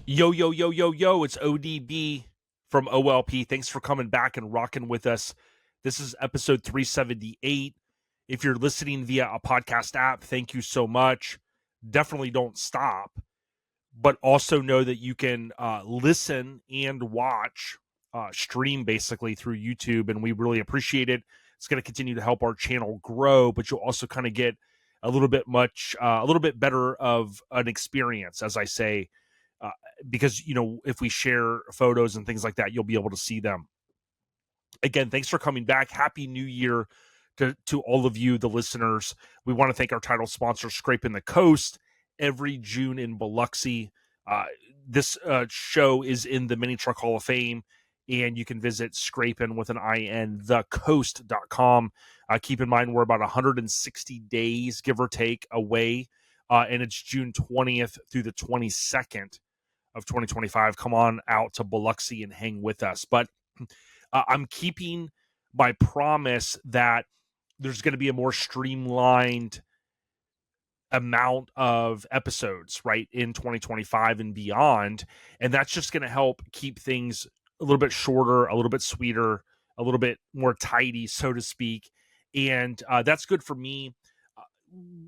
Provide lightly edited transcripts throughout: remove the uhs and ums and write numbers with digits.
Yo, yo, yo, yo, yo, it's ODB from OLP. Thanks for coming back and rocking with us. This is episode 378. If you're listening via a podcast app, thank you so much. Definitely don't stop, but also know that you can listen and watch, stream basically through YouTube, and we really appreciate it. It's going to continue to help our channel grow, but you'll also kind of get a little bit better of an experience, as I say, uh, because if we share photos and things like that, you'll be able to see them. Again, thanks for coming back. Happy New Year to all of you, the listeners. We want to thank our title sponsor, Scraping the Coast, every June in Biloxi. This show is in the Mini Truck Hall of Fame, and you can visit Scrapin with an IN, thecoast.com. Keep in mind, we're about 160 days, give or take, away, and it's June 20th through the 22nd of 2025. Come on out to Biloxi and hang with us. But I'm keeping my promise that there's going to be a more streamlined amount of episodes, right, in 2025 and beyond. And that's just going to help keep things a little bit shorter, a little bit sweeter, a little bit more tidy, so to speak. And that's good for me.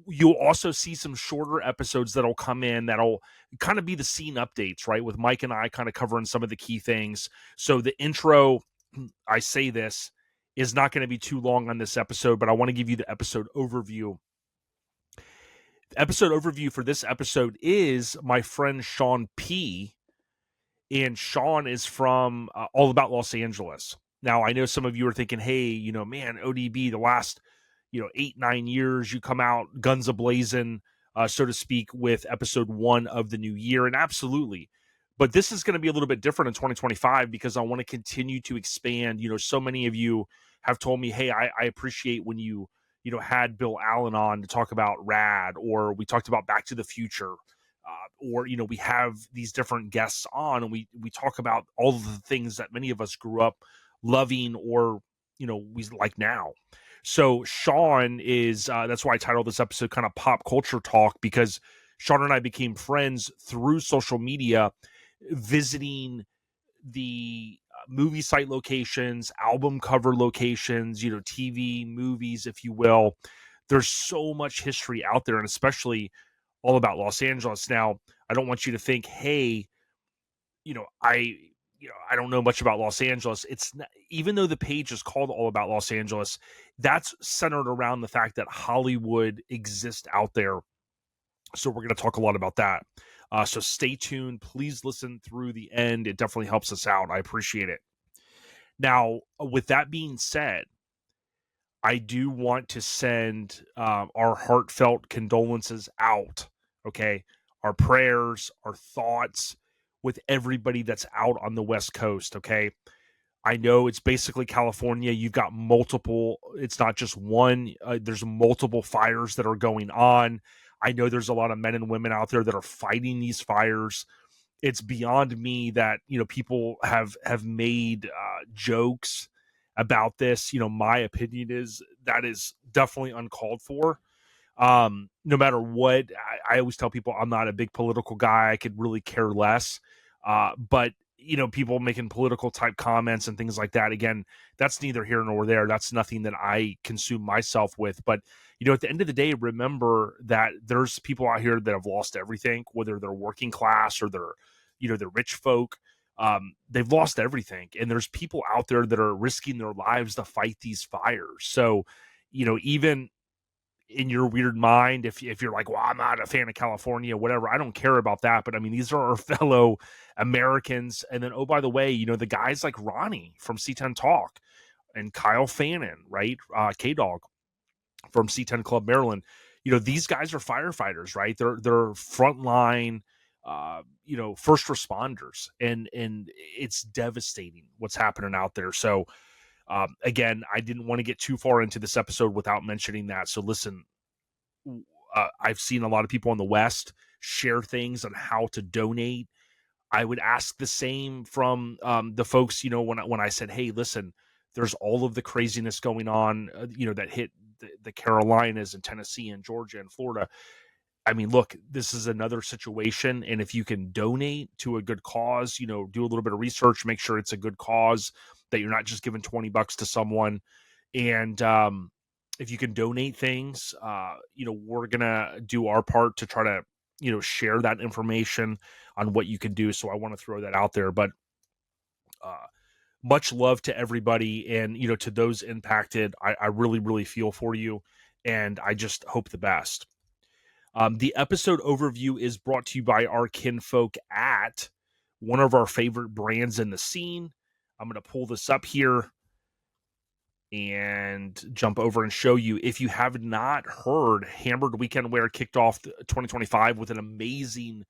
You'll also see some shorter episodes that'll come in that'll kind of be the scene updates, right? With Mike and I kind of covering some of the key things. So the intro, I say this, is not going to be too long on this episode, but I want to give you the episode overview. The episode overview for this episode is my friend Shaun P. And Shaun is from All About Los Angeles. Now, I know some of you are thinking, hey, man, ODB, the last 8-9 years, you come out guns a-blazing, so to speak, with episode 1 of the new year. And absolutely. But this is going to be a little bit different in 2025 because I want to continue to expand. So many of you have told me, hey, I appreciate when you had Bill Allen on to talk about Rad, or we talked about Back to the Future, or we have these different guests on, and we talk about all of the things that many of us grew up loving, or we like now. So Shaun is that's why I titled this episode kind of Pop Culture Talk, because Shaun and I became friends through social media, visiting the movie site locations, album cover locations, TV, movies, if you will. There's so much history out there, and especially All About Los Angeles. Now, I don't want you to think, hey, I don't know much about Los Angeles. It's not, even though the page is called All About Los Angeles, that's centered around the fact that Hollywood exists out there. So we're going to talk a lot about that. So stay tuned. Please listen through the end. It definitely helps us out. I appreciate it. Now, with that being said, I do want to send our heartfelt condolences out. Okay. Our prayers, our thoughts with everybody that's out on the West Coast. Okay. I know it's basically California. You've got multiple, it's not just one, there's multiple fires that are going on. I know there's a lot of men and women out there that are fighting these fires. It's beyond me that, people have made jokes about this. My opinion is that is definitely uncalled for. No matter what, I always tell people I'm not a big political guy. I could really care less. But people making political type comments and things like that, again, that's neither here nor there. That's nothing that I consume myself with. But at the end of the day, remember that there's people out here that have lost everything, whether they're working class or they're rich folk. They've lost everything, and there's people out there that are risking their lives to fight these fires. So even in your weird mind, if you're like, well, I'm not a fan of California, whatever, I don't care about that. But I mean, these are our fellow Americans. And then, oh, by the way, the guys like Ronnie from C10 Talk and Kyle Fannin, right? K-Dog from C10 Club Maryland. These guys are firefighters, right? They're frontline, first responders, and it's devastating what's happening out there. So again, I didn't want to get too far into this episode without mentioning that. So listen, I've seen a lot of people in the West share things on how to donate. I would ask the same from the folks, when I said, hey, listen, there's all of the craziness going on, that hit the Carolinas and Tennessee and Georgia and Florida. I mean, look, this is another situation. And if you can donate to a good cause, do a little bit of research, make sure it's a good cause, that you're not just giving $20 to someone. And if you can donate things, we're going to do our part to try to, share that information on what you can do. So I want to throw that out there. But much love to everybody. And, to those impacted, I really, really feel for you. And I just hope the best. The episode overview is brought to you by our kinfolk at one of our favorite brands in the scene. I'm going to pull this up here and jump over and show you. If you have not heard, Hammered Weekend Wear kicked off 2025 with an amazing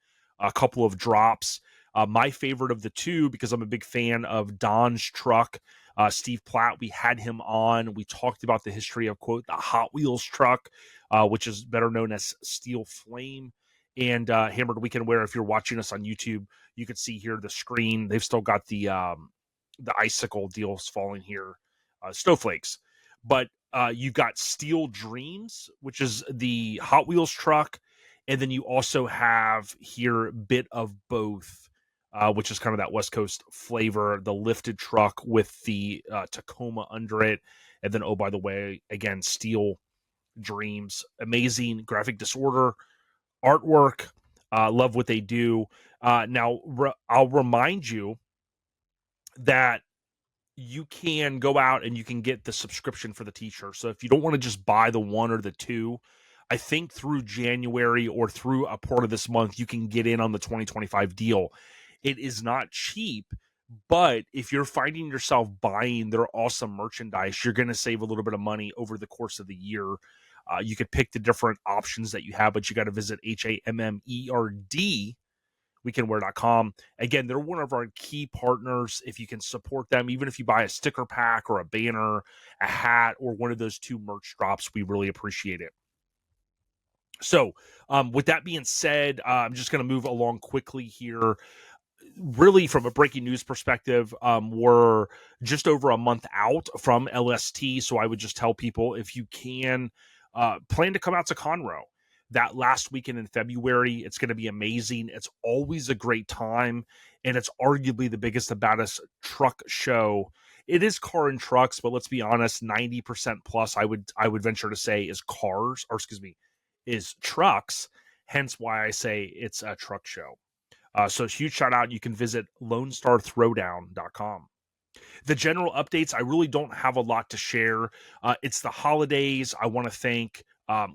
couple of drops. My favorite of the two, because I'm a big fan of Don's truck, Steve Platt, we had him on. We talked about the history of, quote, the Hot Wheels truck, which is better known as Steel Flame. And Hammered Weekend Wear, if you're watching us on YouTube, you can see here the screen. They've still got the icicle deals falling here. Snowflakes, but you got Steel Dreams, which is the Hot Wheels truck, and then you also have here Bit of Both, which is kind of that West Coast flavor, the lifted truck with the Tacoma under it, and then, oh, by the way, again, Steel Dreams, amazing graphic disorder artwork, love what they do. Now, I'll remind you that you can go out and you can get the subscription for the t-shirt. So if you don't want to just buy the one or the two, I think through January or through a part of this month, you can get in on the 2025 deal. It is not cheap, but if you're finding yourself buying their awesome merchandise, you're going to save a little bit of money over the course of the year. You could pick the different options that you have, but you got to visit HAMMERD weekendwear.com. Again, they're one of our key partners. If you can support them, even if you buy a sticker pack or a banner, a hat, or one of those two merch drops, we really appreciate it. So with that being said, I'm just going to move along quickly here. Really, from a breaking news perspective, we're just over a month out from LST. So I would just tell people, if you can, plan to come out to Conroe that last weekend in February. It's going to be amazing. It's always a great time, and it's arguably the biggest and baddest truck show. It is car and trucks, but let's be honest, 90% plus, I would venture to say, is cars, or excuse me, is trucks. Hence why I say it's a truck show. So huge shout out. You can visit LoneStarThrowdown.com. The general updates, I really don't have a lot to share. It's the holidays. I want to thank, let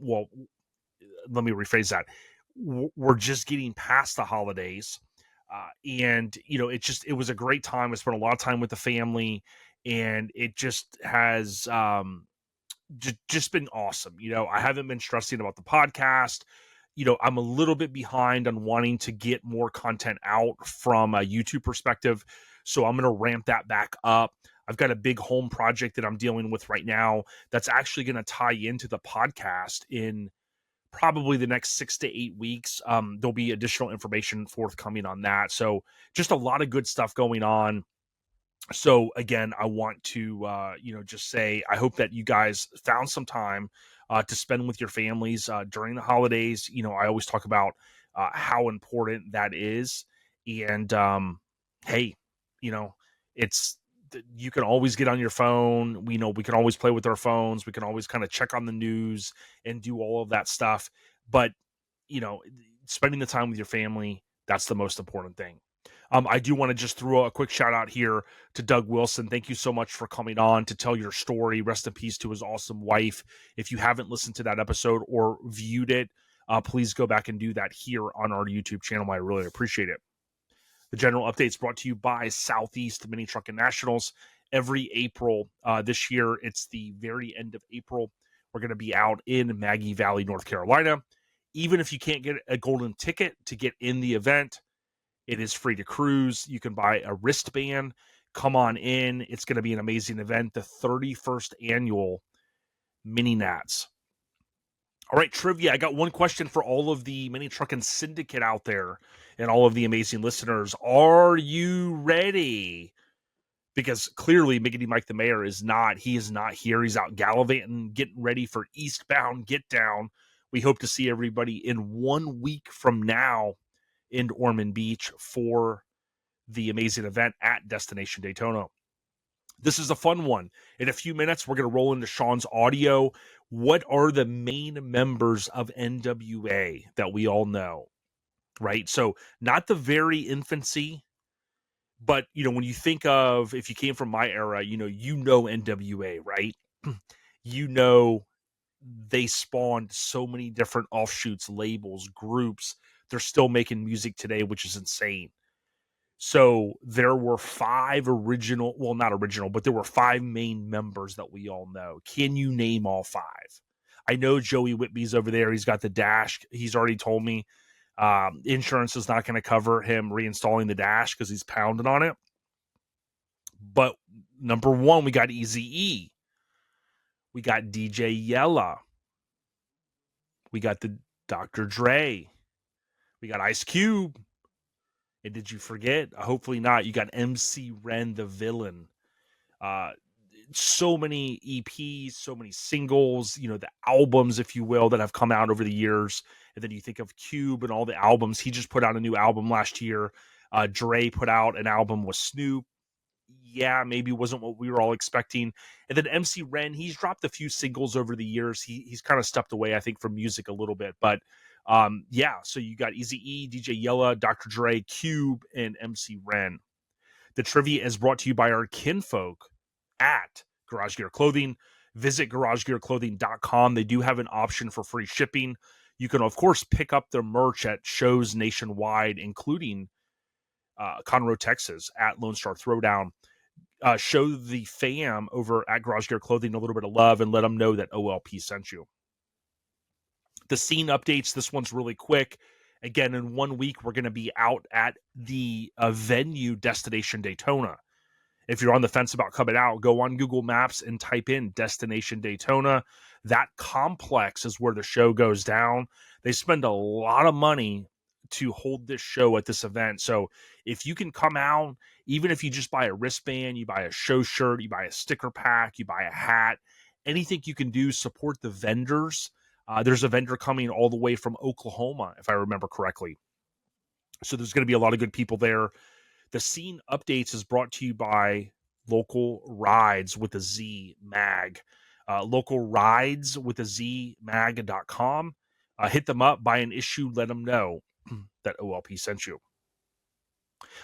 me rephrase that. We're just getting past the holidays. And, it was a great time. I spent a lot of time with the family, and it just has just been awesome. I haven't been stressing about the podcast. I'm a little bit behind on wanting to get more content out from a YouTube perspective. So I'm going to ramp that back up. I've got a big home project that I'm dealing with right now that's actually going to tie into the podcast in probably the next 6 to 8 weeks. There'll be additional information forthcoming on that. So just a lot of good stuff going on. So again, I want to, just say, I hope that you guys found some time to spend with your families during the holidays. I always talk about how important that is. And hey, it's, you can always get on your phone. We can always play with our phones. We can always kind of check on the news and do all of that stuff. But, spending the time with your family, that's the most important thing. I do want to just throw a quick shout out here to Doug Wilson. Thank you so much for coming on to tell your story. Rest in peace to his awesome wife. If you haven't listened to that episode or viewed it, please go back and do that here on our YouTube channel. I really appreciate it. The general updates brought to you by Southeast Mini Truckin Nationals. Every April this year, it's the very end of April. We're going to be out in Maggie Valley, North Carolina. Even if you can't get a golden ticket to get in the event, it is free to cruise. You can buy a wristband. Come on in. It's going to be an amazing event. The 31st annual Mini Nats. All right, trivia. I got one question for all of the Mini Truckin Syndicate out there and all of the amazing listeners. Are you ready? Because clearly Miggity Mike the Mayor is not. He is not here. He's out gallivanting, getting ready for Eastbound Get Down, We hope to see everybody in 1 week from now in Ormond Beach for the amazing event at Destination Daytona. This is a fun one. In a few minutes, we're going to roll into Shaun's audio. What are the main members of NWA that we all know, right? So not the very infancy, but, when you think of, if you came from my era, NWA, right? They spawned so many different offshoots, labels, groups. They're still making music today, which is insane. So there were five original, well, not original, but there were five main members that we all know. Can you name all five? I know Joey Whitby's over there. He's got the dash. He's already told me insurance is not going to cover him reinstalling the dash because he's pounding on it. But number one, we got Eazy-E. We got DJ Yella. We got the Dr. Dre. We got Ice Cube. And did you forget? Hopefully not. You got MC Ren, the Villain. So many EPs, so many singles, the albums, if you will, that have come out over the years. And then you think of Cube and all the albums. He just put out a new album last year. Dre put out an album with Snoop. Yeah, maybe wasn't what we were all expecting. And then MC Ren, he's dropped a few singles over the years. He's kind of stepped away, I think, from music a little bit. But so you got Eazy-E, DJ Yella, Dr. Dre, Cube, and MC Ren. The trivia is brought to you by our kinfolk at Garage Gear Clothing. Visit garagegearclothing.com. They do have an option for free shipping. You can, of course, pick up their merch at shows nationwide, including Conroe, Texas, at Lone Star Throwdown. Show the fam over at Garage Gear Clothing a little bit of love and let them know that OLP sent you. The scene updates, this one's really quick. Again, in 1 week, we're going to be out at the venue Destination Daytona. If you're on the fence about coming out, go on Google Maps and type in Destination Daytona. That complex is where the show goes down. They spend a lot of money to hold this show at this event. So if you can come out, even if you just buy a wristband, you buy a show shirt, you buy a sticker pack, you buy a hat, anything you can do, support the vendors. There's a vendor coming all the way from Oklahoma, if I remember correctly. So there's going to be a lot of good people there. The scene updates is brought to you by Local Rides with a Z Mag. Local Rides with a Z mag.com. Hit them up, buy an issue, let them know that OLP sent you.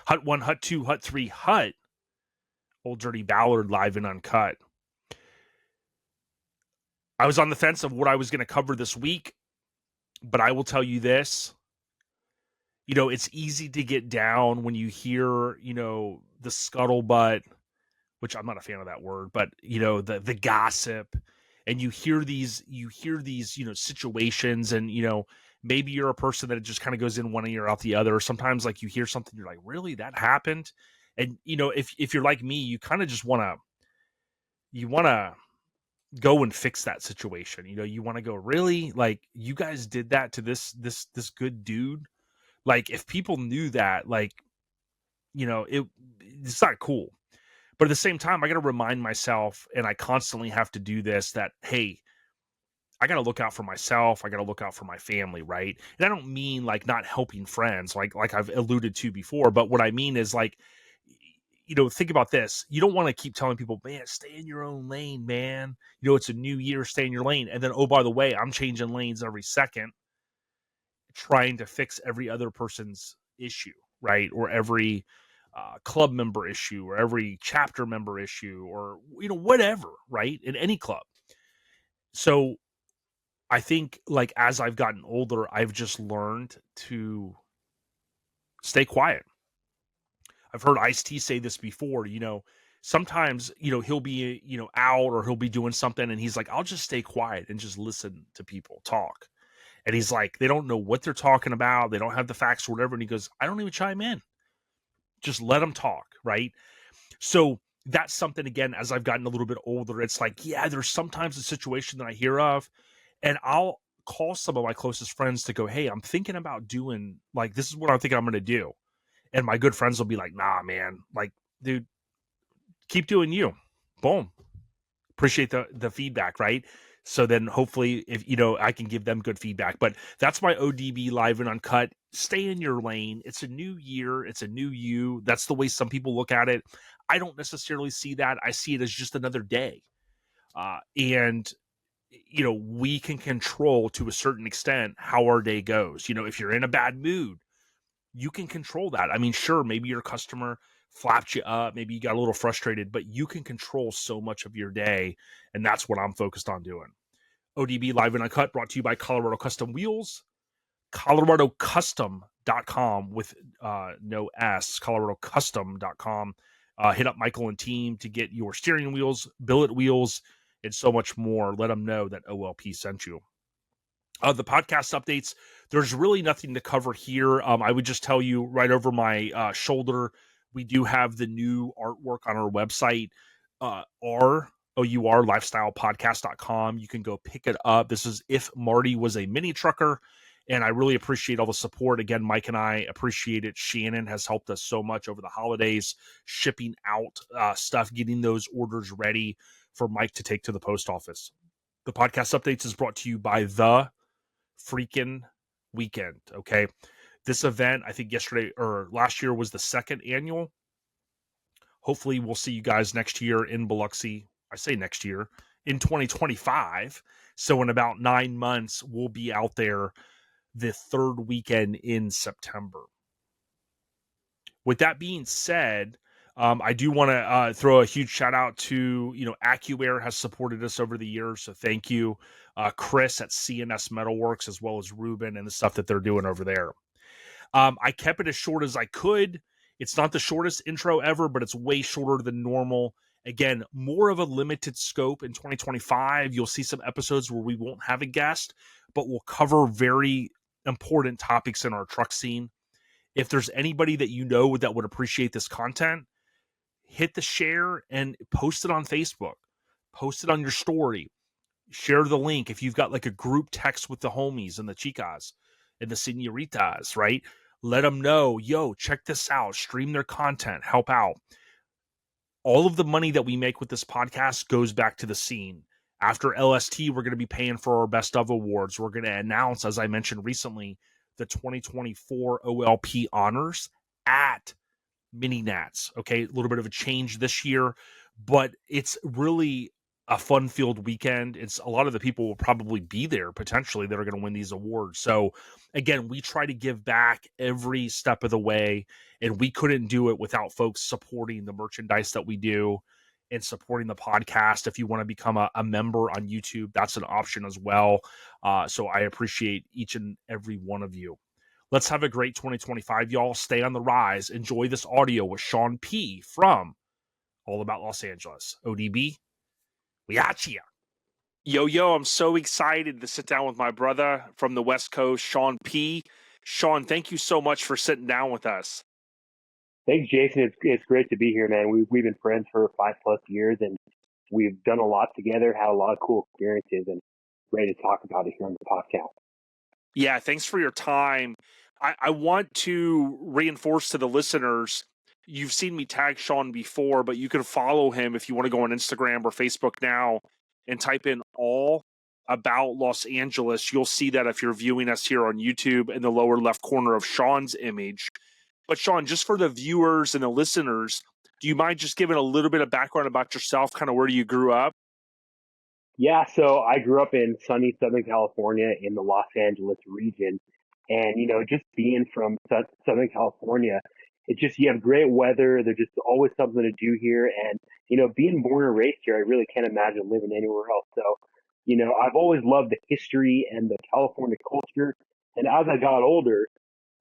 Hut 1, Hut 2, Hut 3, Hut. Old Dirty Ballard live and uncut. I was on the fence of what I was going to cover this week, but I will tell you this. It's easy to get down when you hear, the scuttlebutt, which I'm not a fan of that word, but, the gossip, and you hear these, situations, and, maybe you're a person that just kind of goes in one ear out the other. Sometimes, like, you hear something, you're like, really, that happened? And, if you're like me, you kind of just want to go and fix that situation. You want to go, really? Like, you guys did that to this good dude? Like, if people knew that, like, it's not cool. But at the same time, I got to remind myself, and I constantly have to do this, that, hey, I got to look out for myself. I got to look out for my family, right? And I don't mean, like, not helping friends, like I've alluded to before. But what I mean is, like, think about this. You don't want to keep telling people, man, stay in your own lane, man. It's a new year, stay in your lane. And then, oh, by the way, I'm changing lanes every second, trying to fix every other person's issue, right? Or every club member issue, or every chapter member issue, or, whatever, right? In any club. So I think, like, as I've gotten older, I've just learned to stay quiet. I've heard Ice-T say this before, sometimes, he'll be, out, or he'll be doing something, and he's like, I'll just stay quiet and just listen to people talk. And he's like, they don't know what they're talking about. They don't have the facts or whatever. And he goes, I don't even chime in. Just let them talk, right? So that's something, again, as I've gotten a little bit older, it's like, yeah, there's sometimes a situation that I hear of, and I'll call some of my closest friends to go, hey, I'm thinking about doing, like, this is what I'm thinking I'm going to do. And my good friends will be like, nah, man, like, dude, keep doing you. Boom. Appreciate the feedback, right? So then hopefully if I can give them good feedback. But that's my ODB Live and Uncut. Stay in your lane. It's a new year. It's a new you. That's the way some people look at it. I don't necessarily see that. I see it as just another day. And we can control to a certain extent how our day goes. If you're in a bad mood, you can control that. I mean, sure, maybe your customer flapped you up, maybe you got a little frustrated, but you can control so much of your day, and that's what I'm focused on doing. ODB Live and Uncut brought to you by Colorado Custom Wheels, coloradocustom.com with no S, coloradocustom.com. Hit up Michael and team to get your steering wheels, billet wheels, and so much more. Let them know that OLP sent you. The podcast updates, there's really nothing to cover here. I would just tell you right over my shoulder, we do have the new artwork on our website, lifestylepodcast.com. You can go pick it up. This is If Marty Was a Mini Trucker, and I really appreciate all the support. Again, Mike and I appreciate it. Shannon has helped us so much over the holidays, shipping out stuff, getting those orders ready for Mike to take to the post office. The podcast updates is brought to you by The Freaking Weekend. Okay, this event, I think yesterday or last year, was the second annual. Hopefully we'll see you guys next year in Biloxi. I say next year, in 2025. So in about 9 months, we'll be out there the third weekend in September. With that being said, I do want to throw a huge shout out to, AccuAir has supported us over the years. So thank you, Chris at CNS Metalworks, as well as Ruben and the stuff that they're doing over there. I kept it as short as I could. It's not the shortest intro ever, but it's way shorter than normal. Again, more of a limited scope in 2025. You'll see some episodes where we won't have a guest, but we'll cover very important topics in our truck scene. If there's anybody that that would appreciate this content, hit the share and post it on Facebook. Post it on your story. Share the link. If you've got like a group text with the homies and the chicas and the senoritas, right? Let them know, yo, check this out. Stream their content. Help out. All of the money that we make with this podcast goes back to the scene. After LST, we're going to be paying for our Best of Awards. We're going to announce, as I mentioned recently, the 2024 OLP honors at Mini Nats. Okay, a little bit of a change this year, but it's really a fun-filled weekend. It's a lot of the people will probably be there potentially that are going to win these awards. So again, we try to give back every step of the way, and we couldn't do it without folks supporting the merchandise that we do and supporting the podcast. If you want to become a member on YouTube, that's an option as well. So I appreciate each and every one of you. Let's have a great 2025, y'all. Stay on the rise. Enjoy this audio with Shaun P from All About Los Angeles. ODB, we got you. Yo, I'm so excited to sit down with my brother from the West Coast, Shaun P. Shaun, thank you so much for sitting down with us. Thanks, Jason. It's great to be here, man. We've been friends for 5+ years, and we've done a lot together, had a lot of cool experiences, and ready to talk about it here on the podcast. Yeah, thanks for your time. I want to reinforce to the listeners, you've seen me tag Shaun before, but you can follow him if you want to go on Instagram or Facebook now and type in All About Los Angeles. You'll see that if you're viewing us here on YouTube in the lower left corner of Shaun's image. But Shaun, just for the viewers and the listeners, do you mind just giving a little bit of background about yourself, kind of where you grew up? Yeah, so I grew up in sunny Southern California in the Los Angeles region. And, just being from Southern California, you have great weather. There's just always something to do here. And, being born and raised here, I really can't imagine living anywhere else. So, I've always loved the history and the California culture. And as I got older,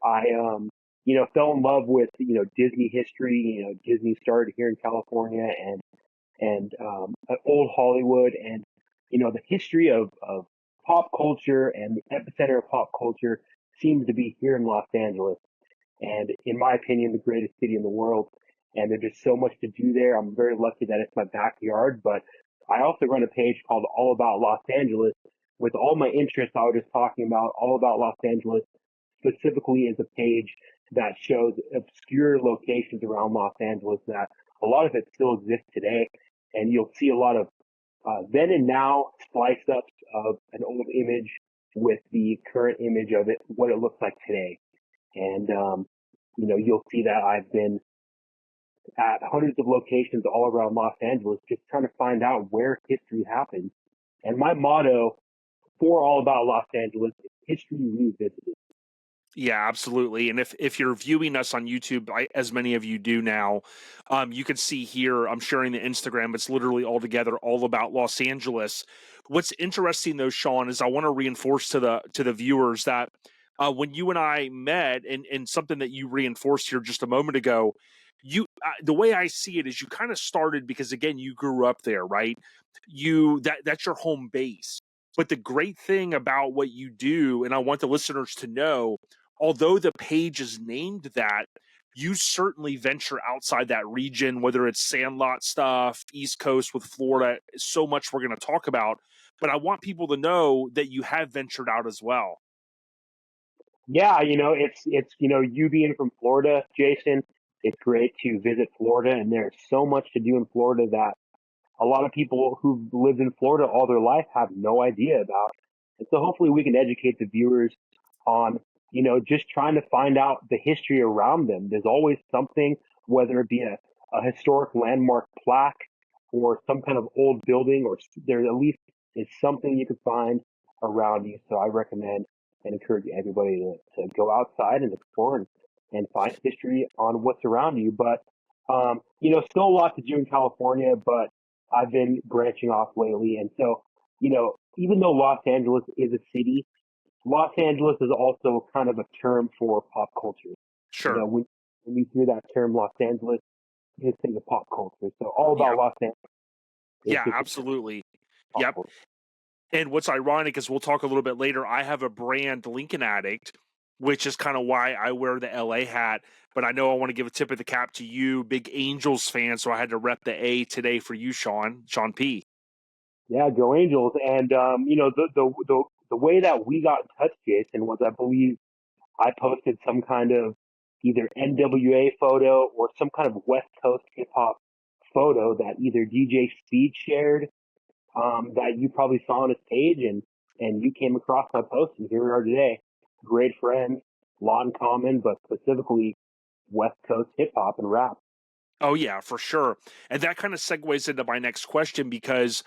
I, fell in love with, Disney history. Disney started here in California and old Hollywood and, the history of pop culture and the epicenter of pop culture seems to be here in Los Angeles. And in my opinion, the greatest city in the world. And there's just so much to do there. I'm very lucky that it's my backyard, but I also run a page called All About Los Angeles with all my interests I was just talking about. All About Los Angeles specifically is a page that shows obscure locations around Los Angeles that a lot of it still exists today. And you'll see a lot of then and now slice ups of an old image with the current image of it, what it looks like today. And, you'll see that I've been at hundreds of locations all around Los Angeles just trying to find out where history happened. And my motto for All About Los Angeles is history revisited. Yeah, absolutely. And if you're viewing us on YouTube, as many of you do now, you can see here, I'm sharing the Instagram. It's literally all together, all about Los Angeles. What's interesting though, Shaun, is I want to reinforce to the viewers that when you and I met, and something that you reinforced here just a moment ago, the way I see it is you kind of started because again you grew up there, right? That's your home base. But the great thing about what you do, and I want the listeners to know, although the page is named that, you certainly venture outside that region, whether it's sandlot stuff, East Coast with Florida, so much we're going to talk about. But I want people to know that you have ventured out as well. Yeah, you being from Florida, Jason, it's great to visit Florida, and there's so much to do in Florida that a lot of people who've lived in Florida all their life have no idea about. And so hopefully we can educate the viewers on, just trying to find out the history around them. There's always something, whether it be a historic landmark plaque or some kind of old building, or there at least is something you can find around you. So I recommend and encourage everybody to go outside and explore and find history on what's around you. But, still a lot to do in California, but I've been branching off lately. And so, even though Los Angeles is a city, Los Angeles is also kind of a term for pop culture. Sure. When you hear that term Los Angeles, you just think of pop culture. So all Yeah. about Los Angeles. Yeah, absolutely. Yep. Culture. And what's ironic is we'll talk a little bit later. I have a brand, Lincoln Addict, which is kind of why I wear the LA hat. But I know I want to give a tip of the cap to you, big Angels fan. So I had to rep the A today for you, Shaun P. Yeah, go Angels. And the way that we got in touch, Jason, was I believe I posted some kind of either NWA photo or some kind of West Coast hip hop photo that either DJ Speed shared, that you probably saw on his page, and you came across my post, and here we are today. Great friends, a lot in common, but specifically West Coast hip hop and rap. Oh, yeah, for sure. And that kind of segues into my next question because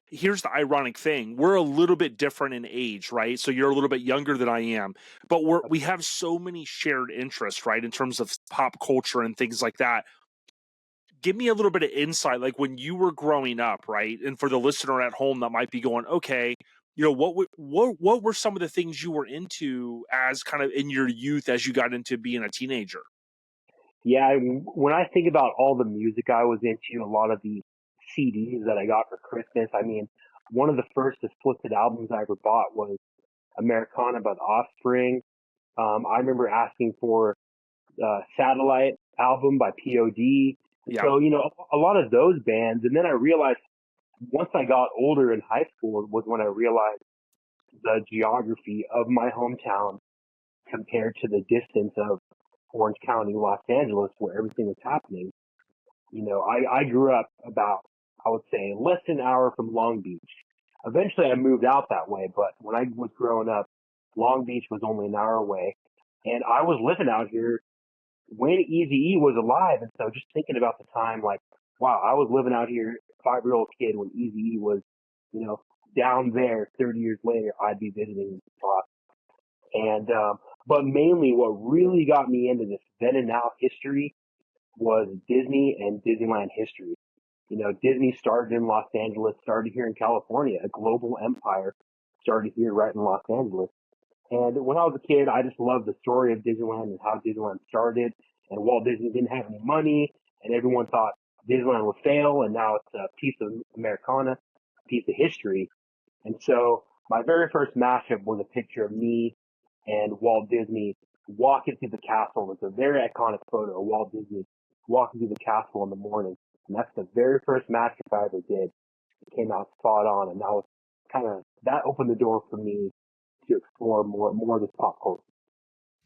here's the ironic thing. We're a little bit different in age, right? So you're a little bit younger than I am, but we have so many shared interests, right? In terms of pop culture and things like that. Give me a little bit of insight, like when you were growing up, right? And for the listener at home that might be going, okay, what were some of the things you were into as kind of in your youth as you got into being a teenager? Yeah, when I think about all the music I was into, a lot of the CDs that I got for Christmas, I mean, one of the first explicit albums I ever bought was Americana by the Offspring. I remember asking for Satellite album by POD. And Yeah. so, a lot of those bands. And then I realized once I got older in high school was when I realized the geography of my hometown compared to the distance of Orange County, Los Angeles, where everything was happening. I grew up about, I would say, less than an hour from Long Beach. Eventually I moved out that way, but when I was growing up, Long Beach was only an hour away. And I was living out here when Eazy-E was alive. And so just thinking about the time, like, wow, I was living out here, 5-year-old kid, when Eazy-E was, down there 30 years later, I'd be visiting the spot. And, but mainly what really got me into this then and now history was Disney and Disneyland history. Disney started in Los Angeles, started here in California, a global empire started here right in Los Angeles. And when I was a kid, I just loved the story of Disneyland and how Disneyland started. And Walt Disney didn't have any money, and everyone thought Disneyland would fail, and now it's a piece of Americana, a piece of history. And so my very first mashup was a picture of me and Walt Disney walking through the castle. It's a very iconic photo of Walt Disney walking through the castle in the morning. And that's the very first mashup I ever did. It came out spot on, and that opened the door for me to explore more of this pop culture.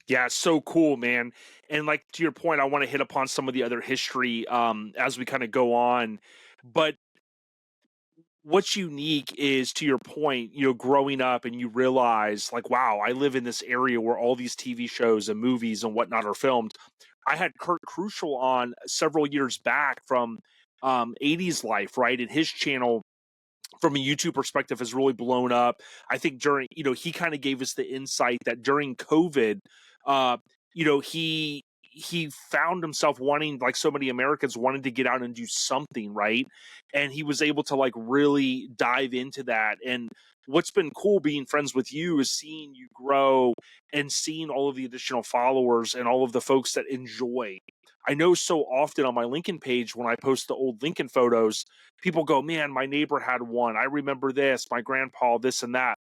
Yeah, so cool, man. And like to your point, I want to hit upon some of the other history as we kind of go on. But what's unique is, to your point, growing up and you realize, like, wow, I live in this area where all these TV shows and movies and whatnot are filmed. I had Kurt Crucial on several years back from 80s Life, right? And his channel, from a YouTube perspective, has really blown up. I think during, he kind of gave us the insight that during COVID, uh, he found himself wanting, like so many Americans, wanting to get out and do something, right? And he was able to like really dive into that. And what's been cool being friends with you is seeing you grow and seeing all of the additional followers and all of the folks that enjoy. I know so often on my Lincoln page, when I post the old Lincoln photos, people go, man, my neighbor had one. I remember this, my grandpa, this and that.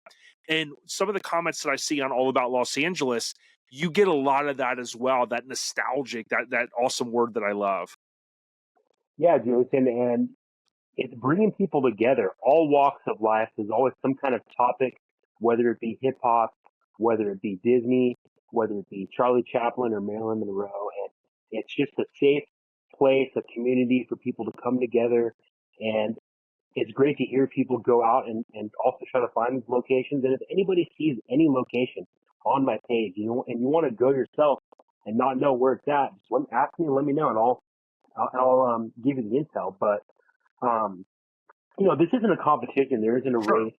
And some of the comments that I see on All About Los Angeles, you get a lot of that as well, that nostalgic, that awesome word that I love. Yeah, Jason, and it's bringing people together, all walks of life. There's always some kind of topic, whether it be hip hop, whether it be Disney, whether it be Charlie Chaplin or Marilyn Monroe. And it's just a safe place, a community for people to come together. And it's great to hear people go out and also try to find these locations. And if anybody sees any location on my page, and you want to go yourself and not know where it's at, just ask me and let me know, and I'll give you the intel. But um, this isn't a competition. There isn't a Sure. race.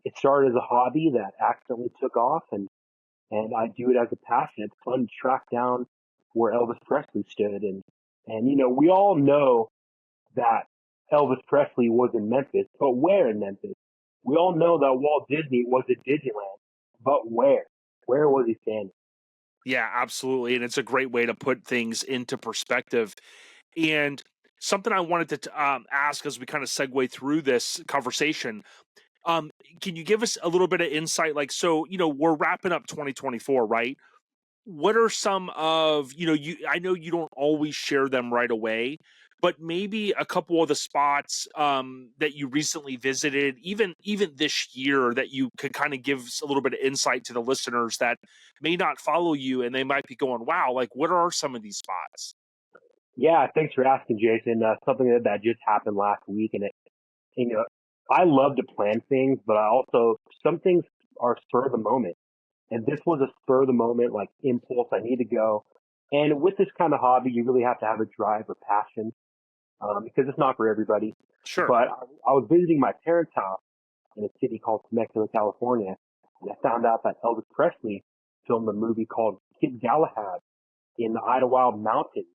It started as a hobby that accidentally took off, and I do it as a passion. It's fun to track down where Elvis Presley stood, and we all know that Elvis Presley was in Memphis, but where in Memphis? We all know that Walt Disney was at Disneyland, but where? Where was he standing? Yeah, absolutely. And it's a great way to put things into perspective. And something I wanted to ask as we kind of segue through this conversation. Um, can you give us a little bit of insight? Like, so, we're wrapping up 2024, right? What are some of, I know you don't always share them right away, but maybe a couple of the spots that you recently visited, even this year, that you could kind of give us a little bit of insight to the listeners that may not follow you, and they might be going, wow, like, what are some of these spots? Yeah, thanks for asking, Jason. Something that just happened last week, and you know, I love to plan things, but some things are spur of the moment. And this was a spur of the moment, like impulse. I need to go. And with this kind of hobby, you really have to have a drive or passion, because it's not for everybody. Sure. But I was visiting my parents' house in a city called Temecula, California, and I found out that Elvis Presley filmed a movie called Kid Galahad in the Idlewild Mountains,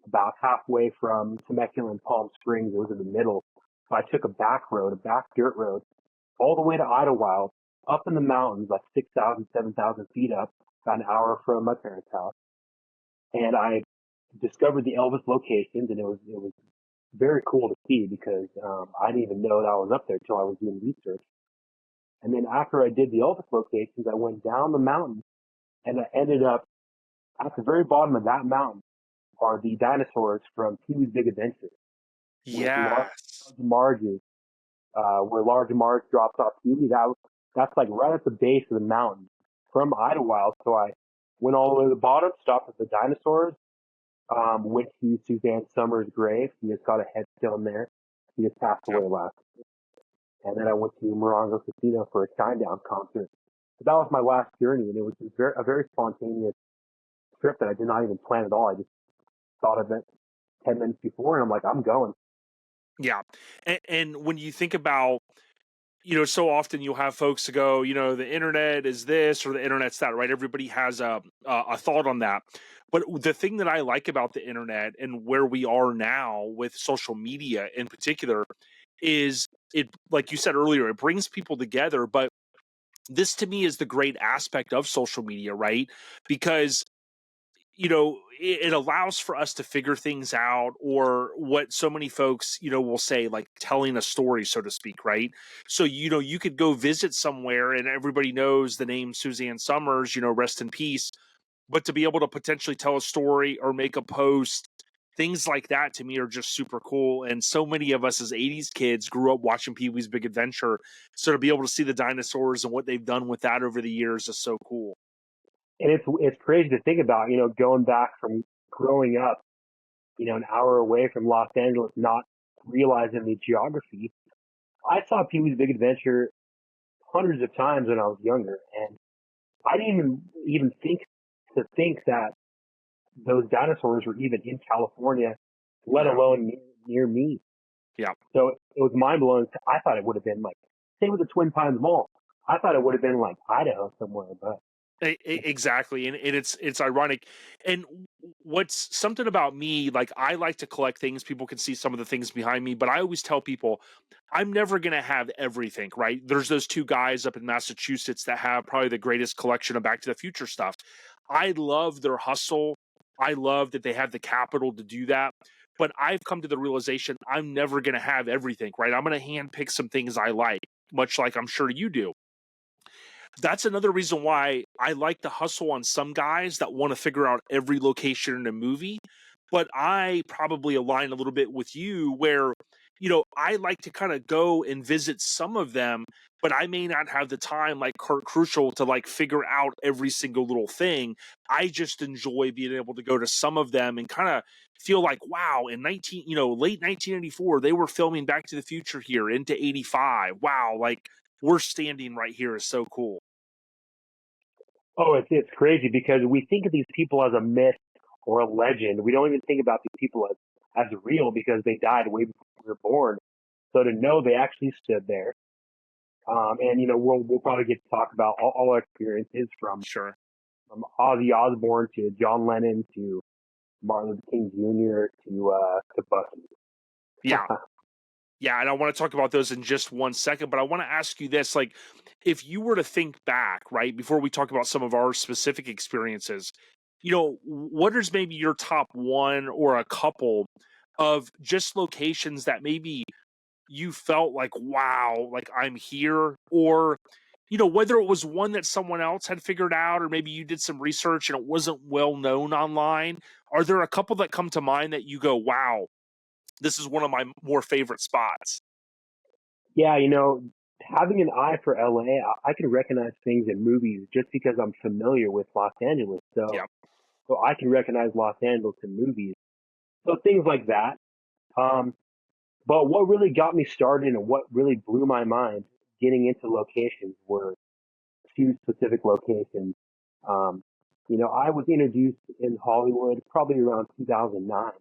about halfway from Temecula and Palm Springs. It was in the middle. So I took a back road, a back dirt road, all the way to Idlewild, up in the mountains, like 6,000, 7,000 feet up, about an hour from my parents' house. And I discovered the Elvis locations, and it was very cool to see, because I didn't even know that I was up there until I was doing research. And then after I did the Elvis locations, I went down the mountain, and I ended up at the very bottom of that mountain are the dinosaurs from Pee-wee's Big Adventure, with Yes. Marge's, where Large Marge drops off Pee-wee. That's like right at the base of the mountain from Idlewild. So I went all the way to the bottom, stopped at the dinosaurs, went to Suzanne Summers' grave. She just got a headstone there. She just passed Yep. away last year. And then I went to Morongo Casino for a Shinedown concert. So that was my last journey, and it was a very spontaneous trip that I did not even plan at all. I just thought of it 10 minutes before, and I'm like, I'm going. Yeah. And when you think about, so often you'll have folks to go, the internet is this or the internet's that, right? Everybody has a thought on that. But the thing that I like about the internet and where we are now with social media in particular is, it, like you said earlier, it brings people together. But this to me is the great aspect of social media, right? Because it allows for us to figure things out, or what so many folks, will say, like telling a story, so to speak, right? So, you could go visit somewhere and everybody knows the name Suzanne Summers, rest in peace. But to be able to potentially tell a story or make a post, things like that to me are just super cool. And so many of us as 80s kids grew up watching Pee Wee's Big Adventure. So to be able to see the dinosaurs and what they've done with that over the years is so cool. And it's crazy to think about, going back from growing up, an hour away from Los Angeles, not realizing the geography. I saw Pee-wee's Big Adventure hundreds of times when I was younger, and I didn't even think that those dinosaurs were even in California, let Yeah. alone near me. Yeah. So it was mind blowing. I thought it would have been like, same with the Twin Pines Mall. I thought it would have been like Idaho somewhere, but Exactly, and it's ironic. And what's something about me, like I like to collect things. People can see some of the things behind me, but I always tell people I'm never going to have everything, right? There's those two guys up in Massachusetts that have probably the greatest collection of Back to the Future stuff. I love their hustle. I love that they have the capital to do that. But I've come to the realization I'm never going to have everything, right? I'm going to handpick some things I like, much like I'm sure you do. That's another reason why I like the hustle on some guys that want to figure out every location in a movie. But I probably align a little bit with you where, I like to kind of go and visit some of them, but I may not have the time like Kurt Crucial to like figure out every single little thing. I just enjoy being able to go to some of them and kind of feel like, wow, in late 1984, they were filming Back to the Future here into 85. Wow, like we're standing right here is so cool. oh, it's crazy because we think of these people as a myth or a legend. We don't even think about these people as real because they died way before we were born. So to know they actually stood there, and we'll probably get to talk about all our experiences Sure. from Ozzy Osbourne to John Lennon to Martin Luther King Jr. to Bucky. Yeah. Yeah, and I want to talk about those in just one second, but I want to ask you this, like if you were to think back, right, before we talk about some of our specific experiences, what is maybe your top one or a couple of just locations that maybe you felt like, wow, like I'm here, or whether it was one that someone else had figured out or maybe you did some research and it wasn't well known online. Are there a couple that come to mind that you go, wow, this is one of my more favorite spots? Yeah, having an eye for LA, I can recognize things in movies just because I'm familiar with Los Angeles. So, Yeah. so I can recognize Los Angeles in movies. So things like that. Um, but what really got me started and what really blew my mind getting into locations were two specific locations. Um, I was introduced in Hollywood probably around 2009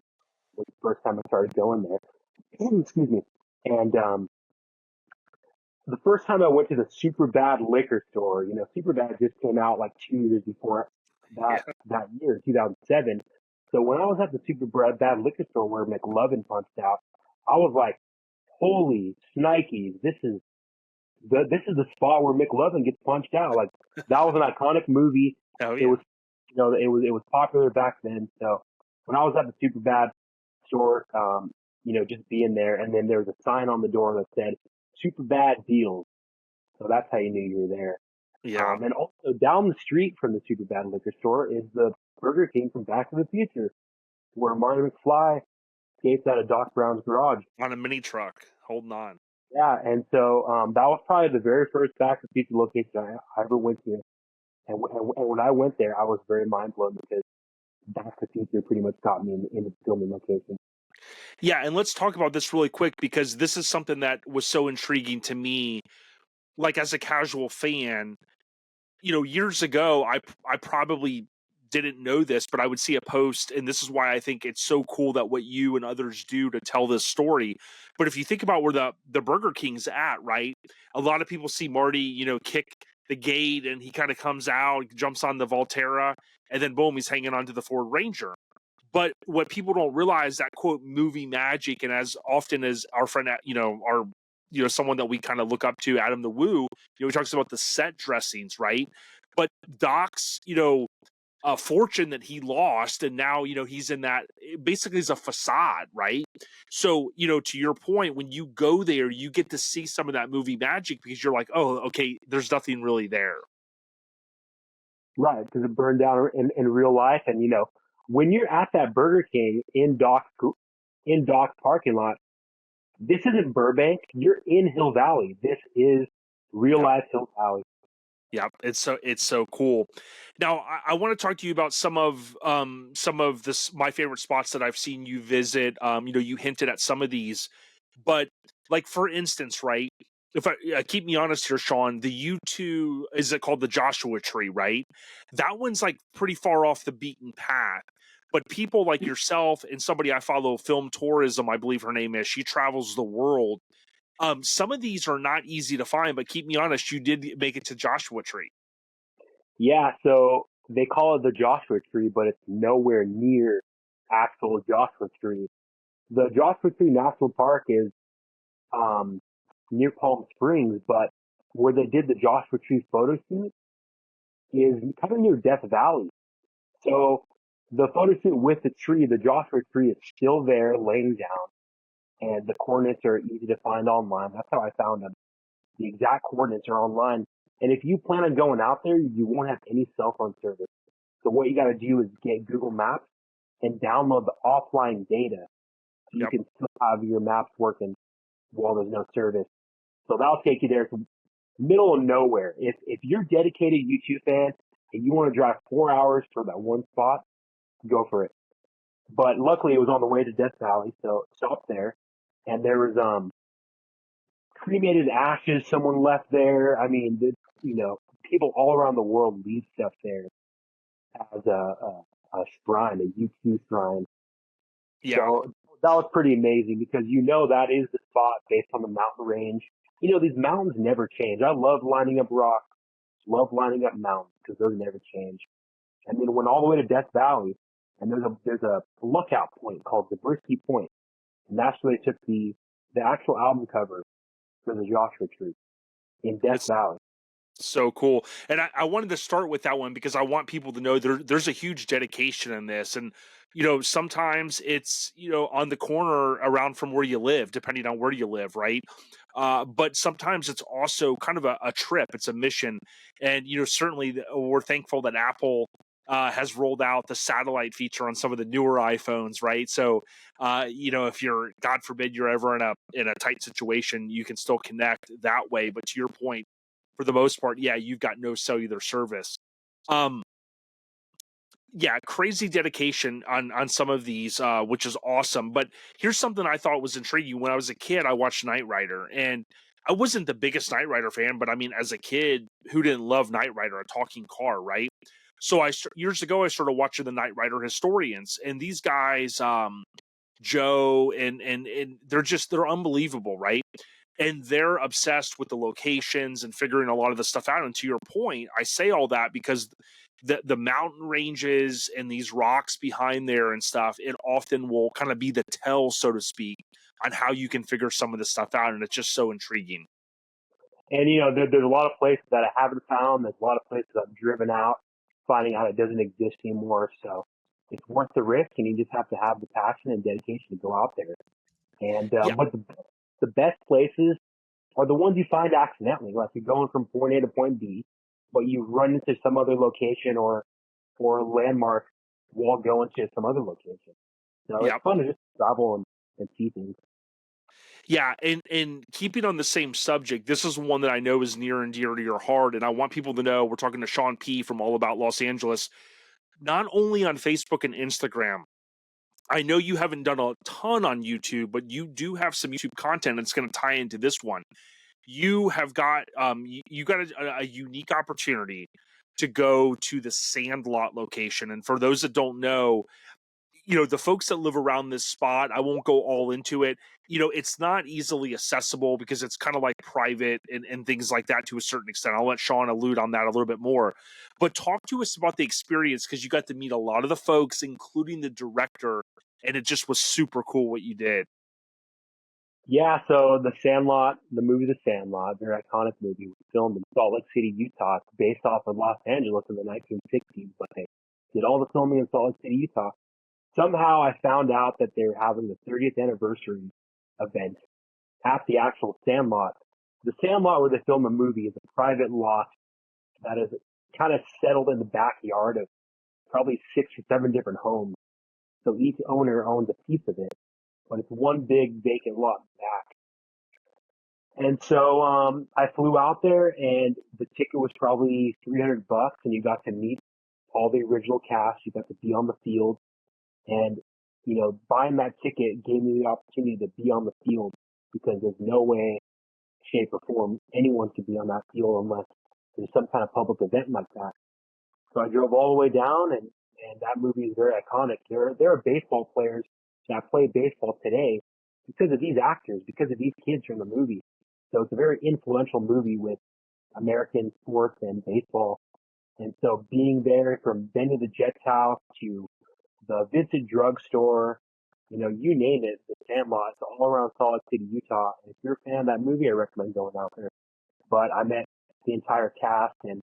was the first time I started going there. Excuse me. And the first time I went to the Super Bad liquor store, Super Bad just came out like 2 years before Yeah. that year, 2007. So when I was at the Super Bad liquor store where McLovin punched out, I was like, "Holy snikes! This is the spot where McLovin gets punched out." Like that was an iconic movie. Oh It yeah. was, it was popular back then. So when I was at the Super Bad store, just being there, and then there was a sign on the door that said "Super Bad Deals." So that's how you knew you were there. Yeah. And also down the street from the Super Bad liquor store is the Burger King from Back to the Future, where Marty McFly escapes out of Doc Brown's garage. On a mini truck, holding on. Yeah, and so that was probably the very first Back to the Future location I ever went to. And when I went there, I was very mind blown because Back to the Future pretty much got me in the filming location. Yeah, and let's talk about this really quick because this is something that was so intriguing to me. Like as a casual fan, years ago, I probably didn't know this, but I would see a post, and this is why I think it's so cool that what you and others do to tell this story. But if you think about where the Burger King's at, right? A lot of people see Marty, kick the gate, and he kind of comes out, jumps on the Volterra, and then boom, he's hanging onto the Ford Ranger. But what people don't realize that quote movie magic, and as often as our friend, our someone that we kind of look up to, Adam the Woo, he talks about the set dressings, right? But Doc's, fortune that he lost, and now he's in that basically is a facade, right? So to your point, when you go there, you get to see some of that movie magic because you're like, oh, okay, there's nothing really there. Right, because it burned down in real life. And, when you're at that Burger King in Doc's parking lot, this isn't Burbank. You're in Hill Valley. This is real Yep. life Hill Valley. Yeah, it's so cool. Now, I want to talk to you about some of this my favorite spots that I've seen you visit. You hinted at some of these, but Like, for instance, right? If keep me honest here, Shaun, the U2, is it called the Joshua Tree, right? That one's like pretty far off the beaten path. But people like yourself and somebody I follow, Film Tourism, I believe her name is, she travels the world. Some of these are not easy to find, but keep me honest, you did make it to Joshua Tree. Yeah, so they call it the Joshua Tree, but it's nowhere near actual Joshua Tree. The Joshua Tree National Park is um, near Palm Springs, but where they did the Joshua Tree photo shoot is kind of near Death Valley. So the photo shoot with the tree, the Joshua Tree, is still there, laying down, and the coordinates are easy to find online. That's how I found them. The exact coordinates are online. And if you plan on going out there, you won't have any cell phone service. So what you got to do is get Google Maps and download the offline data so you Yep. can still have your maps working while there's no service. So that'll take you there to middle of nowhere. If you're a dedicated YouTube fan and you want to drive 4 hours for that one spot, go for it. But luckily it was on the way to Death Valley, so stopped there. And there was cremated ashes someone left there. I mean, people all around the world leave stuff there as a shrine, a U2 shrine. Yeah. So that was pretty amazing because that is the spot based on the mountain range. These mountains never change. I love lining up rocks, love lining up mountains because those never change. And then went all the way to Death Valley, and there's a lookout point called Zabriskie Point, and that's where they took the actual album cover for the Joshua Tree in Death It's Valley. so cool. And I wanted to start with that one because I want people to know there's a huge dedication in this. And, sometimes it's, on the corner around from where you live, depending on where you live, right? But sometimes it's also kind of a trip, it's a mission. And, certainly we're thankful that Apple has rolled out the satellite feature on some of the newer iPhones, right? So, if you're, God forbid, you're ever in a tight situation, you can still connect that way. But to your point, for the most part, yeah, you've got no cellular service. Um, yeah, crazy dedication on some of these, which is awesome. But here's something I thought was intriguing. When I was a kid, I watched Knight Rider, and I wasn't the biggest Knight Rider fan, but I mean, as a kid, who didn't love Knight Rider, a talking car, right? So years ago, I started watching the Knight Rider historians, and these guys, Joe and they're unbelievable, right? And they're obsessed with the locations and figuring a lot of the stuff out. And to your point, I say all that because the mountain ranges and these rocks behind there and stuff, it often will kind of be the tell, so to speak, on how you can figure some of the stuff out. And it's just so intriguing. And there's a lot of places that I haven't found. There's a lot of places I've driven out, finding out it doesn't exist anymore. So it's worth the risk, and you just have to have the passion and dedication to go out there. And Yeah. but the best places are the ones you find accidentally. Like you're going from point A to point B, but you run into some other location or landmark while going to some other location. So it's Yeah. fun to just travel and see things. Yeah, and keeping on the same subject, this is one that I know is near and dear to your heart, and I want people to know we're talking to Shaun P from All About Los Angeles, not only on Facebook and Instagram. I know you haven't done a ton on YouTube, but you do have some YouTube content that's going to tie into this one. You have got you got a unique opportunity to go to the Sandlot location, and for those that don't know, the folks that live around this spot, I won't go all into it. It's not easily accessible because it's kind of like private and things like that to a certain extent. I'll let Shaun allude on that a little bit more. But talk to us about the experience because you got to meet a lot of the folks, including the director, and it just was super cool what you did. Yeah, so The Sandlot, the movie The Sandlot, very iconic movie, was filmed in Salt Lake City, Utah, based off of Los Angeles in the 1960s, but they did all the filming in Salt Lake City, Utah. Somehow I found out that they were having the 30th anniversary event at the actual Sandlot. The Sandlot where they filmed the movie is a private lot that is kind of settled in the backyard of probably 6 or 7 different homes. So each owner owns a piece of it, but it's one big vacant lot back. And so I flew out there, and the ticket was probably $300, and you got to meet all the original cast. You got to be on the field, and buying that ticket gave me the opportunity to be on the field because there's no way, shape, or form anyone could be on that field unless there's some kind of public event like that. So I drove all the way down, and that movie is very iconic. There are baseball players that play baseball today because of these actors, because of these kids from the movie. So it's a very influential movie with American sports and baseball. And so being there from Benny the Jet's house to the Vincent drugstore, you name it, the Sandlot, it's all around Salt Lake City, Utah. And if you're a fan of that movie, I recommend going out there. But I met the entire cast, and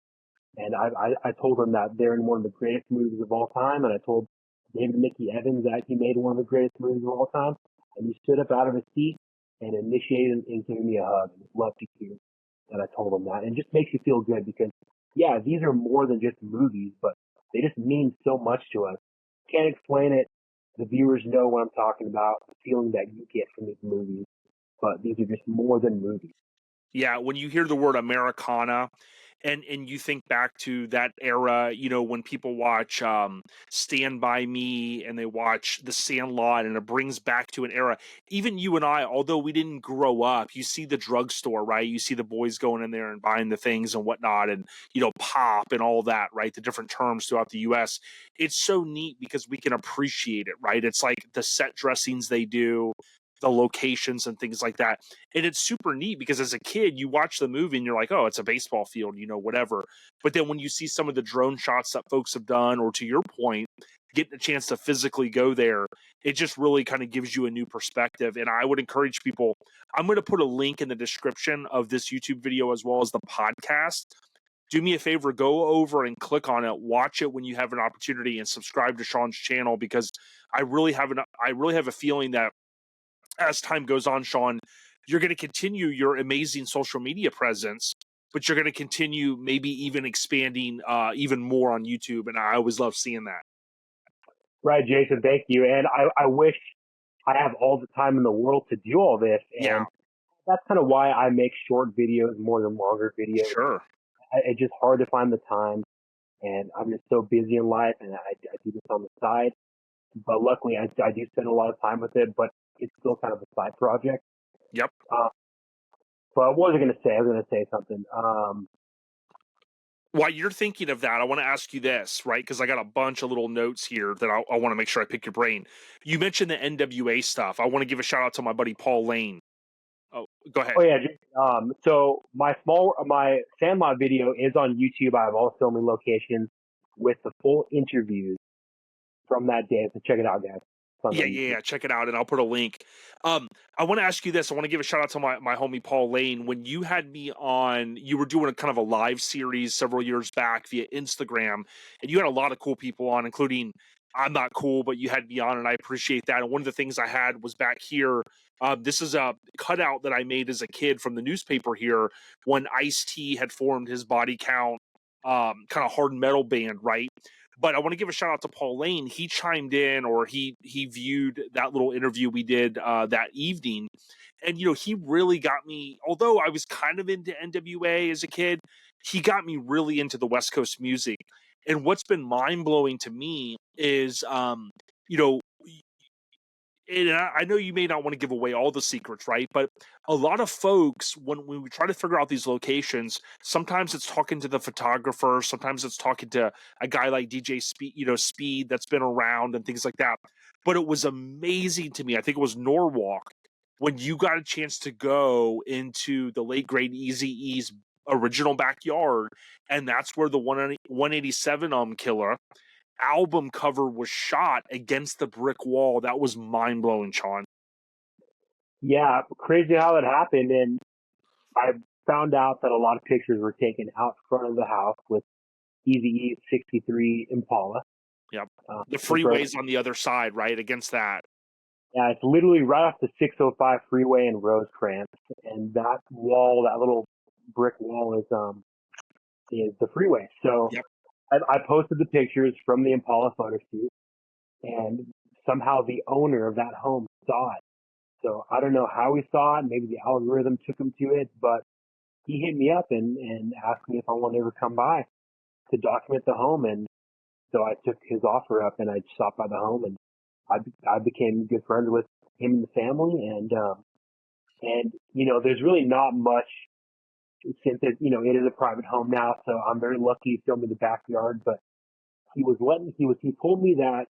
I told them that they're in one of the greatest movies of all time, and I told David Mickey Evans that he made one of the greatest movies of all time, and he stood up out of his seat and initiated and gave me a hug. And loved to hear that I told him that, and it just makes you feel good because, yeah, these are more than just movies, but they just mean so much to us. Can't explain it. The viewers know what I'm talking about, the feeling that you get from these movies, but these are just more than movies. Yeah, when you hear the word Americana, and you think back to that era, when people watch Stand By Me and they watch The Sandlot, and it brings back to an era. Even you and I, although we didn't grow up, you see the drugstore, right? You see the boys going in there and buying the things and whatnot, and pop and all that, right? The different terms throughout the U.S. It's so neat because we can appreciate it, right? It's like the set dressings they do, the locations and things like that. And it's super neat because as a kid, you watch the movie and you're like, oh, it's a baseball field, whatever. But then when you see some of the drone shots that folks have done, or to your point, getting a chance to physically go there, it just really kind of gives you a new perspective. And I would encourage people, I'm going to put a link in the description of this YouTube video as well as the podcast. Do me a favor, go over and click on it, watch it when you have an opportunity, and subscribe to Shaun's channel, because I really have a feeling that as time goes on, Shaun, you're going to continue your amazing social media presence, but you're going to continue maybe even expanding even more on YouTube. And I always love seeing that. Right, Jason, thank you. And I wish I have all the time in the world to do all this. Yeah, And that's kind of why I make short videos more than longer videos. sure. It's just hard to find the time. And I'm just so busy in life, and I do this on the side. But luckily, I do spend a lot of time with it, but it's still kind of a side project. Yep. But what was I going to say? I was going to say something. While you're thinking of that, I want to ask you this, right? Because I got a bunch of little notes here that I want to make sure I pick your brain. You mentioned the NWA stuff. I want to give a shout out to my buddy Paul Lane. Oh, go ahead. Oh yeah. So my Sandlot video is on YouTube. I have all filming locations with the full interviews from that day. So check it out, guys. Yeah. Check it out, and I'll put a link. I want to ask you this. I want to give a shout out to my homie Paul Lane. When you had me on, you were doing a kind of a live series several years back via Instagram, and you had a lot of cool people on, including I'm not cool, but you had me on, and I appreciate that. And one of the things I had was back here. This is a cutout that I made as a kid from the newspaper here when Ice-T had formed his Body Count kind of hard metal band, right? But I want to give a shout out to Paul Lane. He chimed in, or he viewed that little interview we did that evening. And, he really got me, although I was kind of into NWA as a kid, he got me really into the West Coast music. And what's been mind blowing to me is, you know, and I know you may not want to give away all the secrets, right? But a lot of folks, when we try to figure out these locations, sometimes it's talking to the photographer, sometimes it's talking to a guy like DJ Speed, Speed that's been around and things like that. But it was amazing to me. I think it was Norwalk when you got a chance to go into the late great Easy E's original backyard, and that's where the 187 killer album cover was shot against the brick wall. That was mind blowing, Shaun. Yeah, crazy how that happened. And I found out that a lot of pictures were taken out front of the house with Eazy-E's '63 Impala. Yep. The freeway's on the other side, right? Against that. Yeah, it's literally right off the 605 freeway in Rosecrans, and that wall, that little brick wall, is the freeway. So Yep. I posted the pictures from the Impala photo shoot, and somehow the owner of that home saw it. So I don't know how he saw it. Maybe the algorithm took him to it, but he hit me up and asked me if I wanted to ever come by to document the home. And so I took his offer up and I stopped by the home, and I became good friends with him and the family. And And, there's really not much since it, it is a private home now. So I'm very lucky he showed me the backyard, but he told me that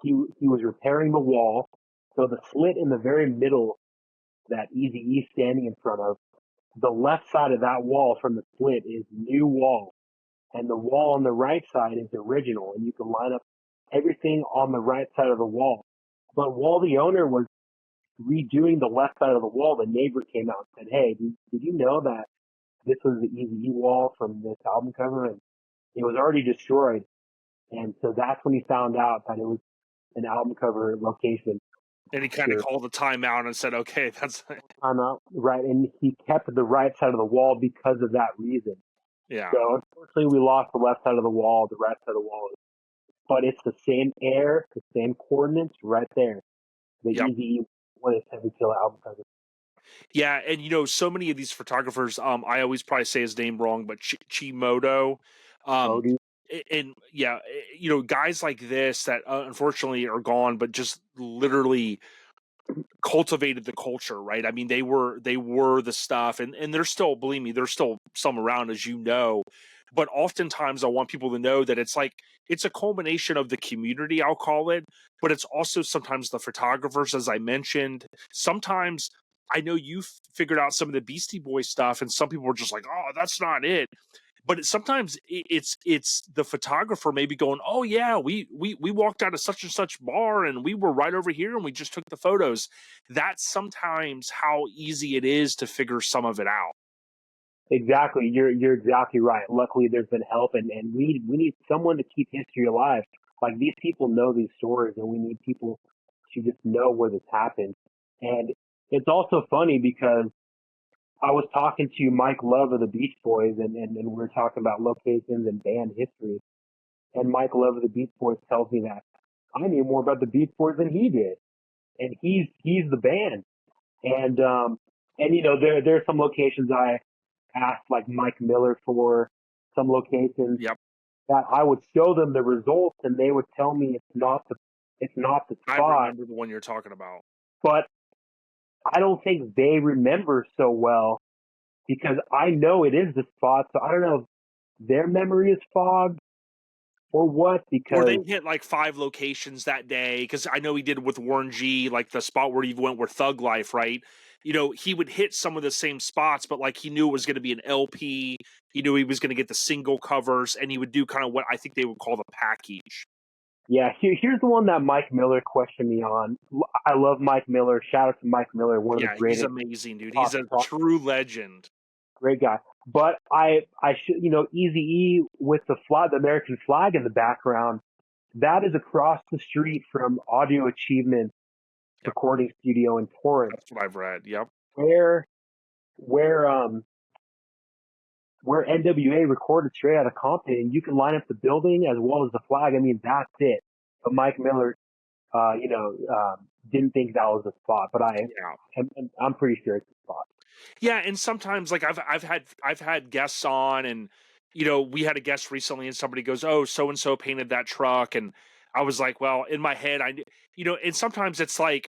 he was repairing the wall. So the slit in the very middle that Eazy-E standing in front of, the left side of that wall from the split is new wall. And the wall on the right side is original. And you can line up everything on the right side of the wall. But while the owner was redoing the left side of the wall, the neighbor came out and said, "Hey, did you know that this was the Eazy-E wall from this album cover?" And it was already destroyed. And so that's when he found out that it was an album cover location. And he kind of called the timeout and said, "Okay, that's Timeout, right?" And he kept the right side of the wall because of that reason. yeah, So unfortunately, we lost the left side of the wall. The right side of the wall, but it's the same air, the same coordinates, right there. The yep." Eazy when it's Heavy Kill album cover. Yeah, and so many of these photographers, I always probably say his name wrong, but Chimoto, um, Odie. and yeah, guys like this that unfortunately are gone, but just literally cultivated the culture, right? I mean, they were the stuff, and there's still, believe me, there's still some around, as you know. But oftentimes, I want people to know that it's a culmination of the community, I'll call it, but it's also sometimes the photographers, as I mentioned. Sometimes I know you figured out some of the Beastie Boys stuff, and some people were just like, "Oh, that's not it." But sometimes it's the photographer maybe going, "Oh yeah, we walked out of such and such bar and we were right over here and we just took the photos." That's sometimes how easy it is to figure some of it out. Exactly. You're exactly right. Luckily, there's been help, and we need someone to keep history alive. Like these people know these stories, and we need people to just know where this happened. And it's also funny because I was talking to Mike Love of the Beach Boys, and we were talking about locations and band history. And Mike Love of the Beach Boys tells me that I knew more about the Beach Boys than he did, and he's the band. And there's some locations I asked like Mike Miller for, some locations Yep. that I would show them the results, and they would tell me it's not the I spot. remember the one you're talking about. But I don't think they remember so well because I know it is the spot. So I don't know if their memory is fogged or what. Or they Because hit like 5 locations that day, because I know he did with Warren G, like the spot where he went with Thug Life, right? He would hit some of the same spots, but like he knew it was going to be an LP. He knew he was going to get the single covers, and he would do kind of what I think they would call the package. yeah, here's the one that Mike Miller questioned me on. I love Mike Miller. Shout out to Mike Miller, one of the Yeah, he's greatest amazing, dude. He's talk, a talk true legend. great guy. But I should, Eazy-E with the flag, the American flag in the background, that is across the street from Audio Achievement Yep, Recording Studio in Torrance, that's what I've read. Yep. where where um where NWA recorded straight out of Compton. And you can line up the building as well as the flag. I mean, that's it. But Mike Miller, didn't think that was the spot. But Yeah. I'm pretty sure it's the spot. Yeah, and sometimes like I've had guests on, and we had a guest recently, and somebody goes, "Oh, so and so painted that truck," and I was like, well, in my head, and sometimes it's like,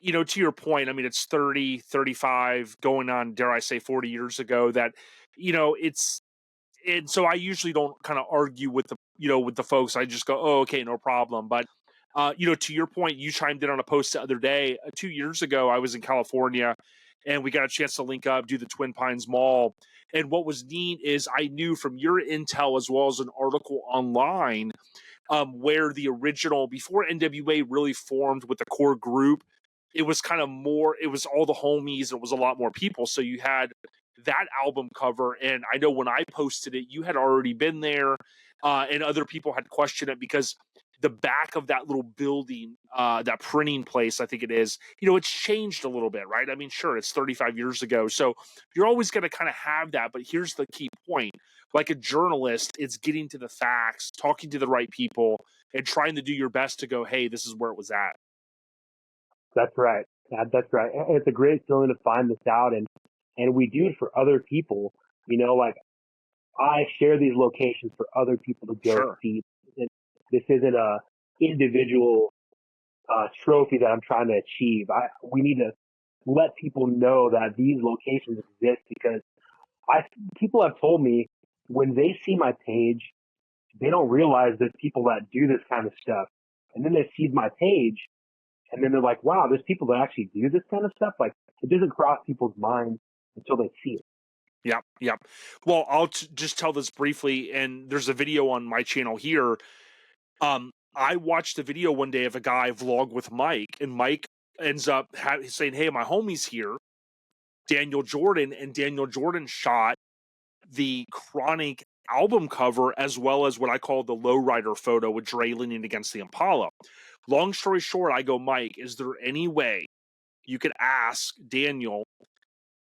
to your point, I mean, it's 30, 35, going on, dare I say, 40 years ago that, it's, and so I usually don't kind of argue with the folks. I just go, "Oh, okay, no problem." But to your point, you chimed in on a post the other day. 2 years ago, I was in California, and we got a chance to link up, do the Twin Pines Mall. And what was neat is I knew from your intel as well as an article online, where the original, before NWA really formed with the core group, it was kind of more, it was all the homies, and it was a lot more people. So you had that album cover, and I know when I posted it, you had already been there, and other people had questioned it because the back of that little building, that printing place, I think it is, it's changed a little bit, right? I mean, sure, it's 35 years ago. So you're always going to kind of have that. But here's the key point: like a journalist, it's getting to the facts, talking to the right people, and trying to do your best to go, "Hey, this is where it was at." That's right. That's right. And it's a great feeling to find this out, and we do it for other people. Like I share these locations for other people to go Sure. see. This isn't a individual trophy that I'm trying to achieve. We need to let people know that these locations exist, because I people have told me when they see my page, they don't realize there's people that do this kind of stuff. And then they see my page and then they're like, wow, there's people that actually do this kind of stuff. Like, it doesn't cross people's minds until they see it. Yep, yep. Well, I'll just tell this briefly, and there's a video on my channel here. I watched a video one day of a guy vlog with Mike, and Mike ends up saying, "Hey, my homie's here, Daniel Jordan," and Daniel Jordan shot the Chronic album cover as well as what I call the lowrider photo with Dre leaning against the Impala. Long story short, I go, Mike, is there any way you could ask Daniel?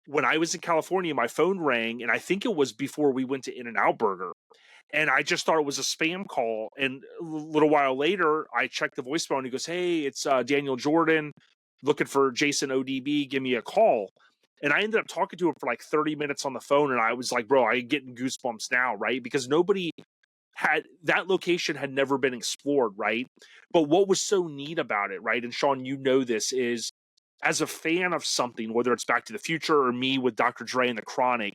When I was in California, my phone rang, and I think it was before we went to In-N-Out Burger. And I just thought it was a spam call. And a little while later, I checked the voicemail, and he goes, "Hey, it's Daniel Jordan looking for Jason ODB. Give me a call." And I ended up talking to him for like 30 minutes on the phone. And I was like, bro, I'm getting goosebumps now, right? Because nobody had that location had never been explored, right? But what was so neat about it, right? And Shaun, you know this, is as a fan of something, whether it's Back to the Future or me with Dr. Dre and the Chronic,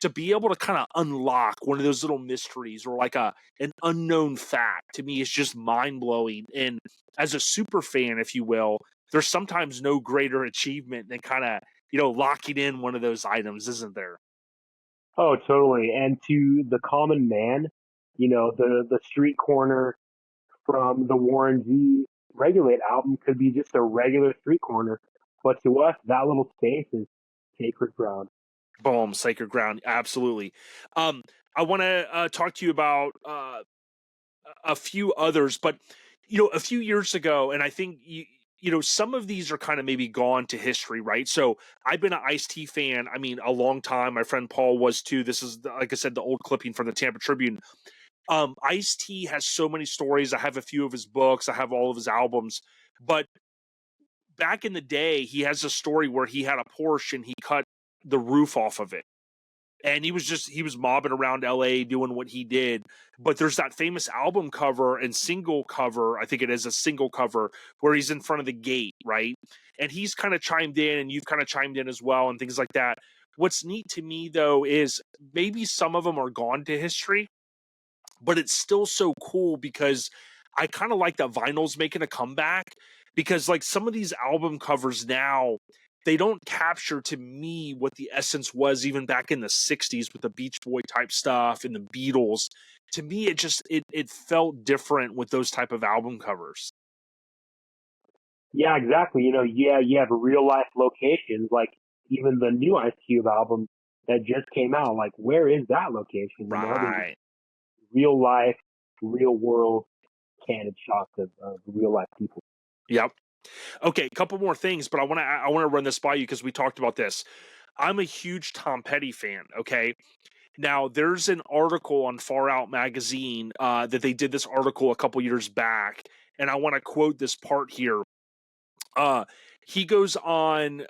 to be able to kind of unlock one of those little mysteries or like an unknown fact, to me is just mind blowing. And as a super fan, if you will, there's sometimes no greater achievement than kind of, locking in one of those items, isn't there? Oh, totally. And to the common man, the street corner from the Warren G Regulate album could be just a regular street corner. But to us, that little space is sacred ground. Boom, sacred ground. Absolutely. I want to talk to you about a few others, but a few years ago, and I think some of these are kind of maybe gone to history, right? So I've been an Ice-T fan. I mean, a long time. My friend Paul was too. This is, like I said, the old clipping from the Tampa Tribune. Ice-T has so many stories. I have a few of his books. I have all of his albums. But back in the day, he has a story where he had a Porsche and he cut the roof off of it. And he was mobbing around LA doing what he did. But there's that famous album cover and single cover, I think it is a single cover, where he's in front of the gate, right? And he's kind of chimed in, and you've kind of chimed in as well, and things like that. What's neat to me, though, is maybe some of them are gone to history, but it's still so cool because I kind of like that vinyl's making a comeback, because like some of these album covers now, they don't capture to me what the essence was even back in the 60s with the Beach Boy type stuff and the Beatles. To me, it felt different with those type of album covers. Yeah, exactly. You have real life locations, like even the new Ice Cube album that just came out. Like, where is that location? There's Right. real life, real world candid shots of real life people. Yep. Okay, a couple more things, but I want to run this by you because we talked about this. I'm a huge Tom Petty fan, okay? Now, there's an article on Far Out magazine that they did this article a couple years back, and I want to quote this part here. Uh, he goes on,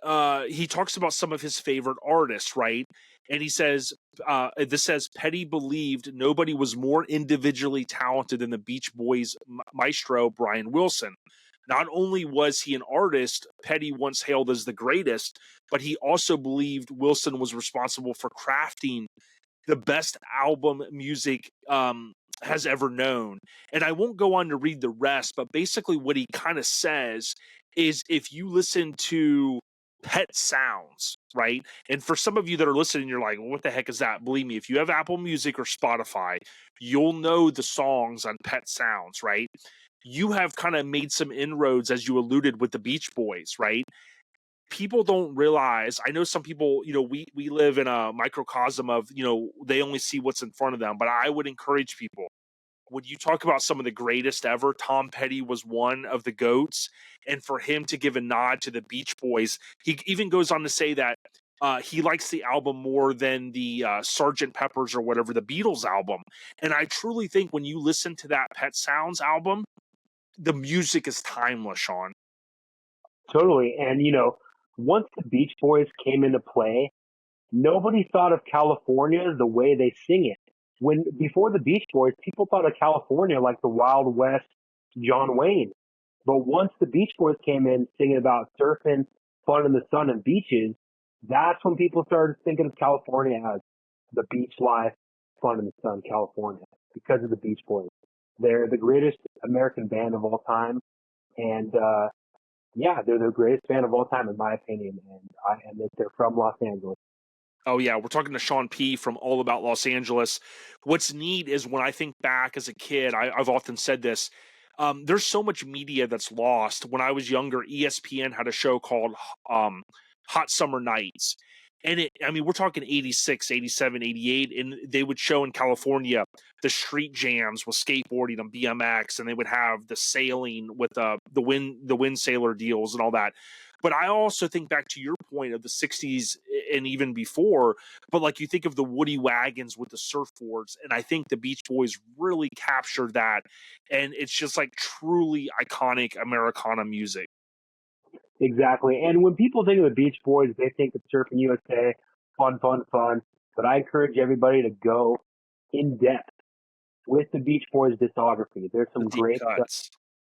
he talks about some of his favorite artists, right? And he says, this says, Petty believed nobody was more individually talented than the Beach Boys maestro, Brian Wilson. Not only was he an artist Petty once hailed as the greatest, but he also believed Wilson was responsible for crafting the best album music has ever known. And I won't go on to read the rest, but basically what he kind of says is if you listen to Pet Sounds, right? And for some of you that are listening, you're like, well, what the heck is that? Believe me, if you have Apple Music or Spotify, you'll know the songs on Pet Sounds, right? You have kind of made some inroads, as you alluded, with the Beach Boys, right? People don't realize, I know some people, we live in a microcosm of, they only see what's in front of them, but I would encourage people, when you talk about some of the greatest ever, Tom Petty was one of the GOATs. And for him to give a nod to the Beach Boys, he even goes on to say that he likes the album more than the Sgt. Pepper's or whatever, the Beatles album. And I truly think when you listen to that Pet Sounds album, the music is timeless, Shaun. Totally. And, once the Beach Boys came into play, nobody thought of California the way they sing it. Before the Beach Boys, people thought of California like the Wild West John Wayne. But once the Beach Boys came in singing about surfing, fun in the sun and beaches, that's when people started thinking of California as the beach life, fun in the sun, California, because of the Beach Boys. They're the greatest American band of all time, and yeah, they're the greatest band of all time in my opinion, and they're from Los Angeles. Oh yeah, we're talking to Shaun P from All About Los Angeles. What's neat is when I think back as a kid, I've often said this. There's so much media that's lost. When I was younger, ESPN had a show called Hot Summer Nights. And I mean, we're talking 86, 87, 88, and they would show in California the street jams with skateboarding and BMX, and they would have the sailing with the wind sailor deals and all that. But I also think back to your point of the 60s and even before, but like you think of the Woody wagons with the surfboards, and I think the Beach Boys really captured that. And it's just like truly iconic Americana music. Exactly. And when people think of the Beach Boys, they think of Surfing USA, fun, fun, fun. But I encourage everybody to go in depth with the Beach Boys discography. There's The some deep great stuff. cuts.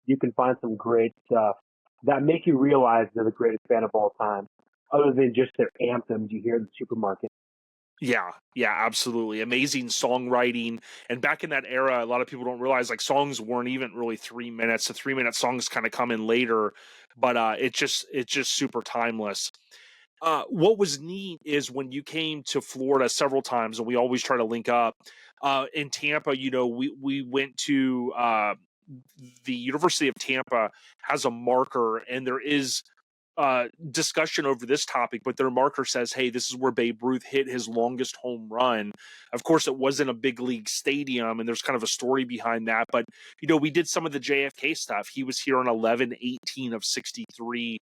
You can find some great stuff that make you realize they're the greatest band of all time, other than just their anthems you hear in the supermarket. Yeah, yeah, absolutely. Amazing songwriting. And back in that era, a lot of people don't realize like songs weren't even really 3 minutes. The 3 minute songs kind of come in later, but it's just super timeless. What was neat is when you came to Florida several times, and we always try to link up. In Tampa, we went to the University of Tampa has a marker, and there is discussion over this topic, but their marker says, hey, this is where Babe Ruth hit his longest home run. Of course, it wasn't a big league stadium, and there's kind of a story behind that. But, we did some of the JFK stuff. He was here on 11/18 of 63.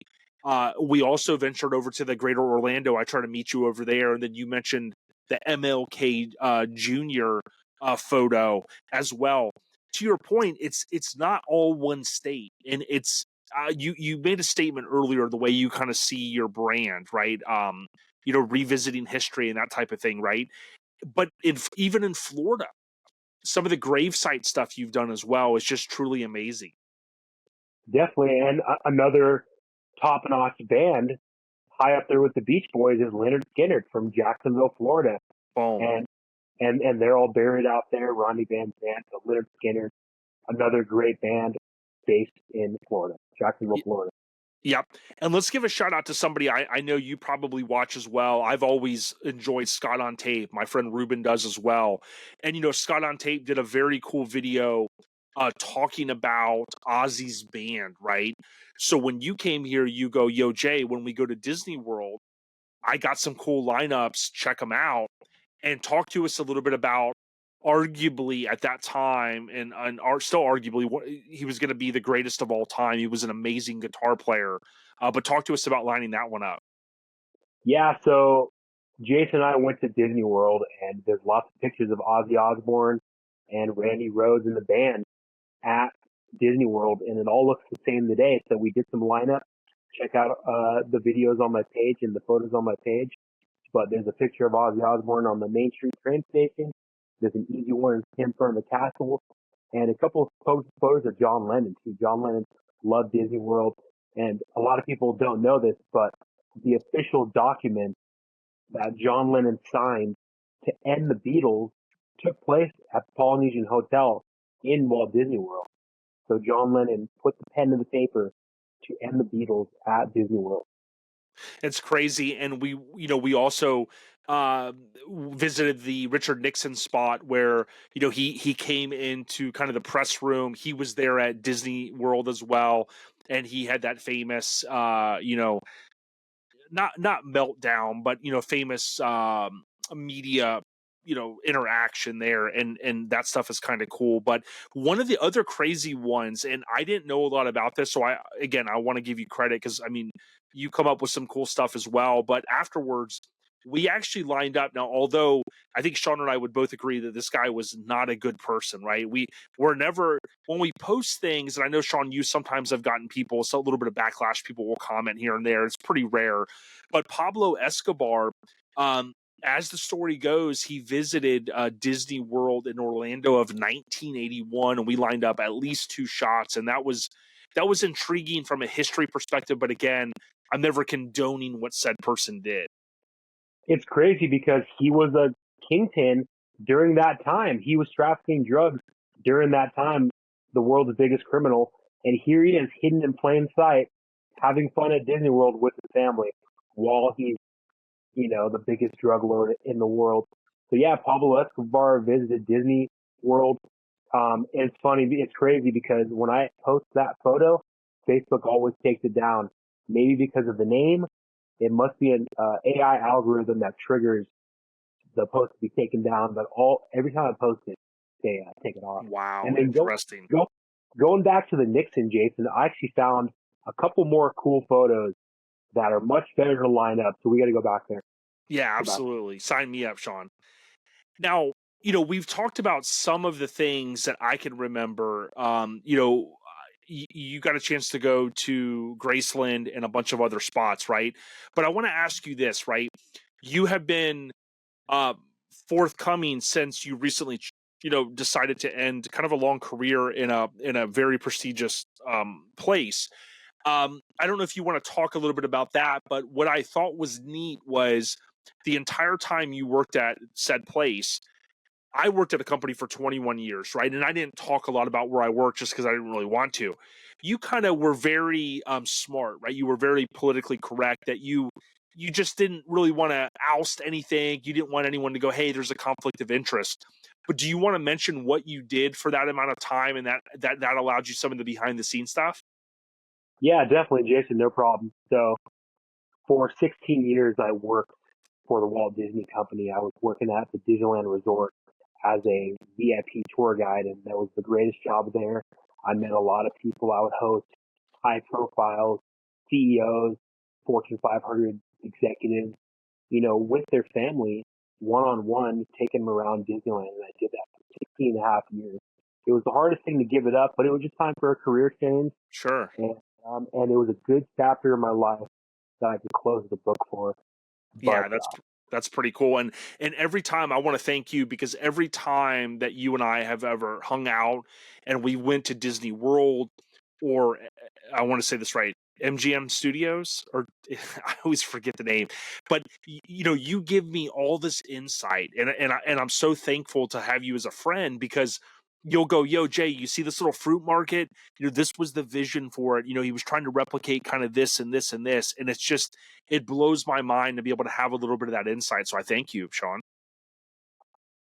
We also ventured over to the greater Orlando. I tried to meet you over there. And then you mentioned the MLK Jr. Photo as well. To your point, it's not all one state, and it's you made a statement earlier the way you kind of see your brand, right? Revisiting history and that type of thing, right? But even in Florida, some of the gravesite stuff you've done as well is just truly amazing. Definitely. And another top-notch band high up there with the Beach Boys is Leonard Skinner from Jacksonville, Florida. Boom. And they're all buried out there. Ronnie Van Zant, but Leonard Skinner, another great band based in Florida, Jacksonville, Florida. Yep. And let's give a shout out to somebody I know you probably watch as well. I've always enjoyed Scott on Tape. My friend Ruben does as well. And, Scott on Tape did a very cool video talking about Ozzy's band, right? So when you came here, you go, yo, Jay, when we go to Disney World, I got some cool lineups. Check them out. And talk to us a little bit about arguably at that time and are still arguably he was going to be the greatest of all time. He was an amazing guitar player. But talk to us about lining that one up. Yeah, so Jason and I went to Disney World, and there's lots of pictures of Ozzy Osbourne and Randy Rhoads in the band at Disney World, and it all looks the same today. So we did some lineup. Check out the videos on my page and the photos on my page. But there's a picture of Ozzy Osbourne on the Main Street train station. There's an easy one of him from the castle, and a couple of photos of John Lennon too. John Lennon loved Disney World, and a lot of people don't know this, but the official document that John Lennon signed to end the Beatles took place at the Polynesian Hotel in Walt Disney World. So John Lennon put the pen to the paper to end the Beatles at Disney World. It's crazy. And we also visited the Richard Nixon spot where, he came into kind of the press room. He was there at Disney World as well. And he had that famous, not meltdown, but famous media interaction there, and that stuff is kind of cool. But one of the other crazy ones, and I didn't know a lot about this, so I want to give you credit because I mean you come up with some cool stuff as well. But afterwards, we actually lined up. Now, although I think Shaun and I would both agree that this guy was not a good person, right? We're never, when we post things, and I know Shaun, you sometimes have gotten people, so a little bit of backlash. People will comment here and there. It's pretty rare. But Pablo Escobar, as the story goes, he visited Disney World in Orlando of 1981, and we lined up at least two shots, and that was intriguing from a history perspective. But again, I'm never condoning what said person did. It's crazy because he was a kingpin during that time. He was trafficking drugs during that time, the world's biggest criminal. And here he is hidden in plain sight, having fun at Disney World with his family while he's, the biggest drug lord in the world. So yeah, Pablo Escobar visited Disney World. And it's funny, it's crazy because when I post that photo, Facebook always takes it down. Maybe because of the name. It must be an AI algorithm that triggers the post to be taken down. But every time I post it, they take it off. Wow, And then interesting. going back to the Nixon, Jason, I actually found a couple more cool photos that are much better to line up. So we got to go back there. Yeah, absolutely. Sign me up, Shaun. Now, we've talked about some of the things that I can remember. You got a chance to go to Graceland and a bunch of other spots, right? But I want to ask you this, right? You have been forthcoming since you recently, decided to end kind of a long career in a very prestigious place. I don't know if you want to talk a little bit about that, but what I thought was neat was the entire time you worked at said place. I worked at a company for 21 years, right? And I didn't talk a lot about where I worked just because I didn't really want to. You kind of were very smart, right? You were very politically correct that you just didn't really want to oust anything. You didn't want anyone to go, hey, there's a conflict of interest. But do you want to mention what you did for that amount of time and that allowed you some of the behind the scenes stuff? Yeah, definitely, Jason. No problem. So for 16 years, I worked for the Walt Disney Company. I was working at the Disneyland Resort as a VIP tour guide, and that was the greatest job there. I met a lot of people. I would host high profiles, CEOs, Fortune 500 executives, with their family, one-on-one, taking them around Disneyland. And I did that for 16 and a half years. It was the hardest thing to give it up, but it was just time for a career change. Sure. And it was a good chapter in my life that I could close the book for. Yeah, But that's pretty cool. And every time I want to thank you because every time that you and I have ever hung out and we went to Disney World or I want to say this right, MGM Studios or I always forget the name, but you give me all this insight and I'm so thankful to have you as a friend because you'll go, yo, Jay, you see this little fruit market? This was the vision for it. He was trying to replicate kind of this and this and this. And it blows my mind to be able to have a little bit of that insight. So I thank you, Shaun.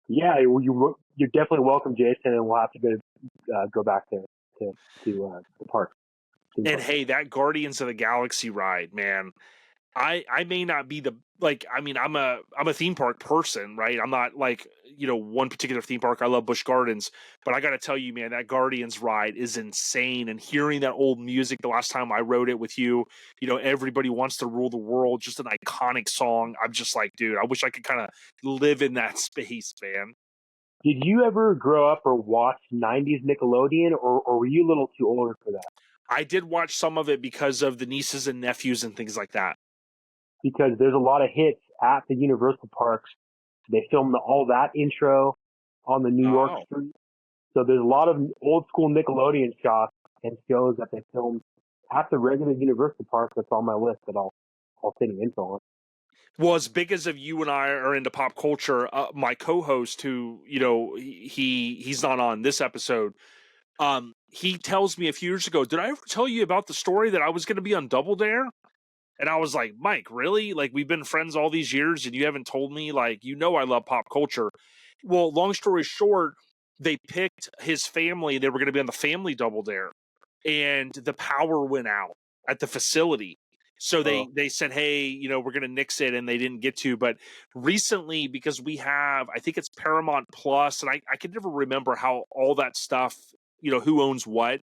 yeah, you're definitely welcome, Jason, and we'll have to go back there to the park. And hey, that Guardians of the Galaxy ride, man. I may not be I'm a theme park person, right? I'm not like, one particular theme park. I love Busch Gardens, but I got to tell you, man, that Guardians ride is insane. And hearing that old music the last time I rode it with you, Everybody Wants to Rule the World, just an iconic song. I'm just like, dude, I wish I could kind of live in that space, man. Did you ever grow up or watch 90s Nickelodeon, or were you a little too older for that? I did watch some of it because of the nieces and nephews and things like that. Because there's a lot of hits at the Universal parks. They filmed all that intro on the New York Oh. street. So there's a lot of old school Nickelodeon shots and shows that they filmed at the regular Universal park. That's on my list that I'll send you info on. Well, as big as of you and I are into pop culture, my co-host, who he's not on this episode, he tells me a few years ago, did I ever tell you about the story that I was going to be on Double Dare? And I was like, Mike, really? Like, we've been friends all these years and you haven't told me? Like, I love pop culture. Well, long story short, they picked his family. They were going to be on the family Double Dare, and the power went out at the facility. So they said, hey, we're going to nix it, and they didn't get to. But recently, because we have, I think it's Paramount Plus, and I can never remember how all that stuff, who owns what.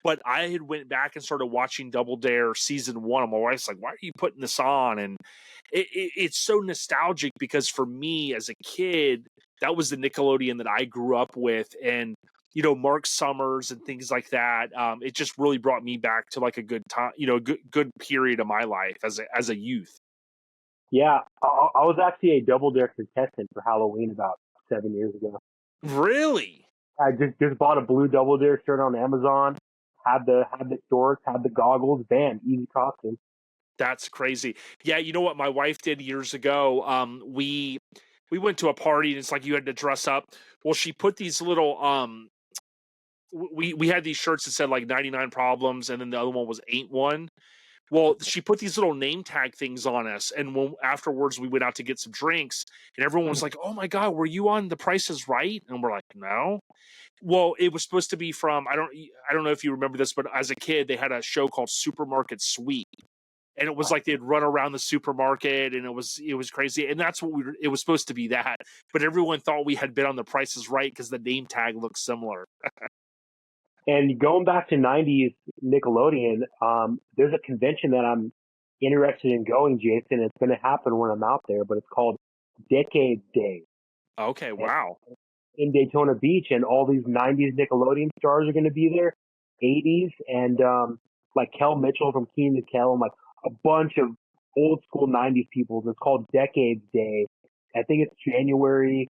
But I had went back and started watching Double Dare season 1. And my wife's like, why are you putting this on? And it's so nostalgic because for me as a kid, that was the Nickelodeon that I grew up with. And, Mark Summers and things like that. It just really brought me back to like a good time, good period of my life as a youth. Yeah, I was actually a Double Dare contestant for Halloween about 7 years ago. Really? I just bought a blue Double Dare shirt on Amazon. Had the shorts, had the goggles, bam, easy costume. That's crazy. Yeah, you know what my wife did years ago? We went to a party and it's like you had to dress up. Well, she put these little we had these shirts that said like 99 problems and then the other one was ain't one. Well, she put these little name tag things on us, and when afterwards we went out to get some drinks, and everyone was like, "Oh my god, were you on The Price is Right?" And we're like, "No." Well, it was supposed to be from I don't know if you remember this, but as a kid they had a show called Supermarket Sweep, and it was like they'd run around the supermarket, and it was crazy, and that's what it was supposed to be that, but everyone thought we had been on The Price is Right because the name tag looked similar. And going back to 90s Nickelodeon, there's a convention that I'm interested in going, Jason. It's going to happen when I'm out there, but it's called Decade Day. Okay, And wow. in Daytona Beach, and all these 90s Nickelodeon stars are going to be there, 80s, and like Kel Mitchell from Keenan and Kel, and like a bunch of old school 90s people. It's called Decades Day. I think it's January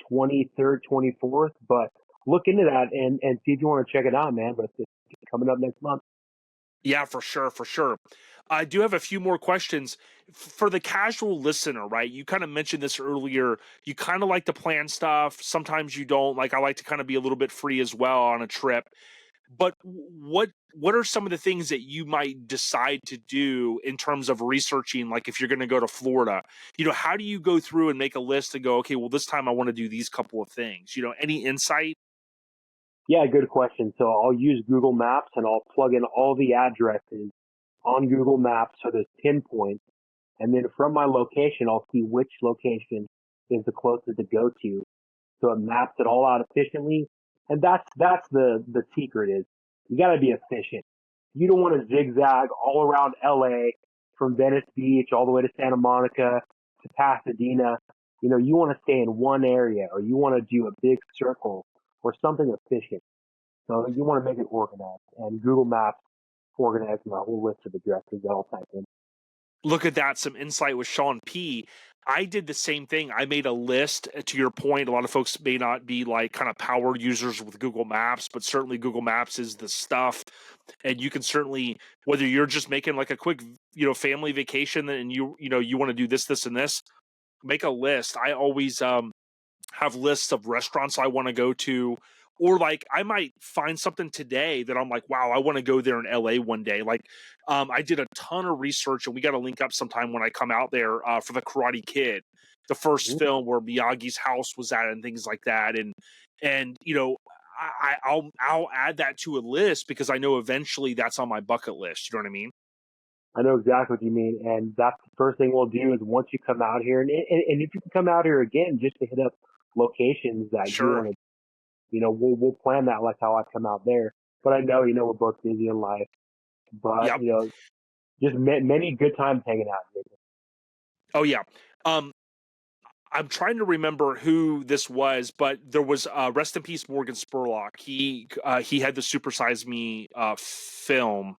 23rd, 24th, but look into that and see if you want to check it out, man. But it's coming up next month. Yeah, for sure, for sure. I do have a few more questions for the casual listener, right? You kind of mentioned this earlier. You kind of like to plan stuff. Sometimes you don't. Like I like to kind of be a little bit free as well on a trip. But what are some of the things that you might decide to do in terms of researching? Like if you're going to go to Florida, how do you go through and make a list and go, okay, well this time I want to do these couple of things. Any insight? Yeah, good question. So I'll use Google Maps and I'll plug in all the addresses on Google Maps so there's pinpoints. And then from my location, I'll see which location is the closest to go to. So it maps it all out efficiently. And that's the secret is you got to be efficient. You don't want to zigzag all around LA from Venice Beach all the way to Santa Monica to Pasadena. You want to stay in one area, or you want to do a big circle or something efficient. So you want to make it organized. And Google Maps organizes my whole list of addresses that I'll type in. Look at that, some insight with Shaun P. I did the same thing. I made a list. To your point, a lot of folks may not be like kind of power users with Google Maps, but certainly Google Maps is the stuff. And you can certainly, whether you're just making like a quick, family vacation and you want to do this, this, and this, make a list. I always have lists of restaurants I want to go to, or like I might find something today that I'm like, wow, I want to go there in LA one day. Like I did a ton of research, and we got to link up sometime when I come out there for the Karate Kid, the first film where Miyagi's house was at and things like that. And I'll add that to a list because I know eventually that's on my bucket list. You know what I mean? I know exactly what you mean. And that's the first thing we'll do is once you come out here, and if you can come out here again just to hit up locations that you Sure. want to, we'll plan that like how I come out there. But I know, we're both busy in life. But, Yep. just many good times hanging out here. Oh yeah. Um, I'm trying to remember who this was, but there was rest in peace Morgan Spurlock. He had the Super Size Me film.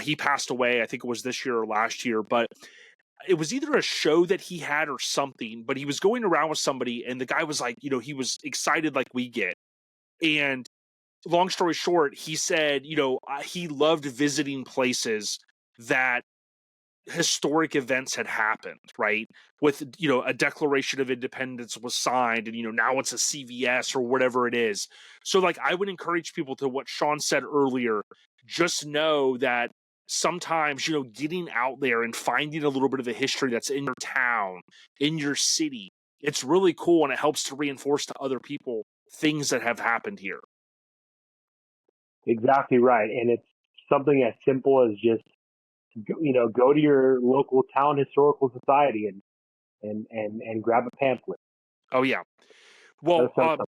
He passed away. I think it was this year or last year, but it was either a show that he had or something. But he was going around with somebody, and the guy was like, he was excited like we get. And long story short, he said, he loved visiting places that historic events had happened, right? With, a Declaration of Independence was signed and, now it's a CVS or whatever it is. So like I would encourage people to what Shaun said earlier, just know that sometimes, getting out there and finding a little bit of the history that's in your town, in your city, it's really cool and it helps to reinforce to other people things that have happened here. Exactly right. And it's something as simple as just, go to your local town historical society and grab a pamphlet. Oh yeah. Well, That's something.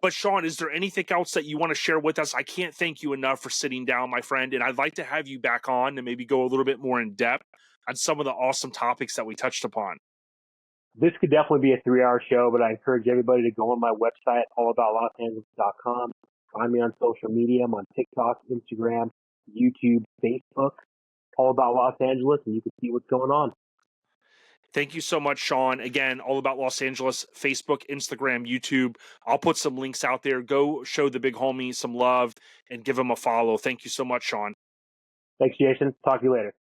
but Shaun, is there anything else that you want to share with us? I can't thank you enough for sitting down, my friend, and I'd like to have you back on and maybe go a little bit more in depth on some of the awesome topics that we touched upon. This could definitely be a 3-hour show, but I encourage everybody to go on my website, allaboutlosangeles.com. Find me on social media. I'm on TikTok, Instagram, YouTube, Facebook, All About Los Angeles, and you can see what's going on. Thank you so much, Shaun. Again, All About Los Angeles, Facebook, Instagram, YouTube. I'll put some links out there. Go show the big homie some love and give him a follow. Thank you so much, Shaun. Thanks, Jason. Talk to you later.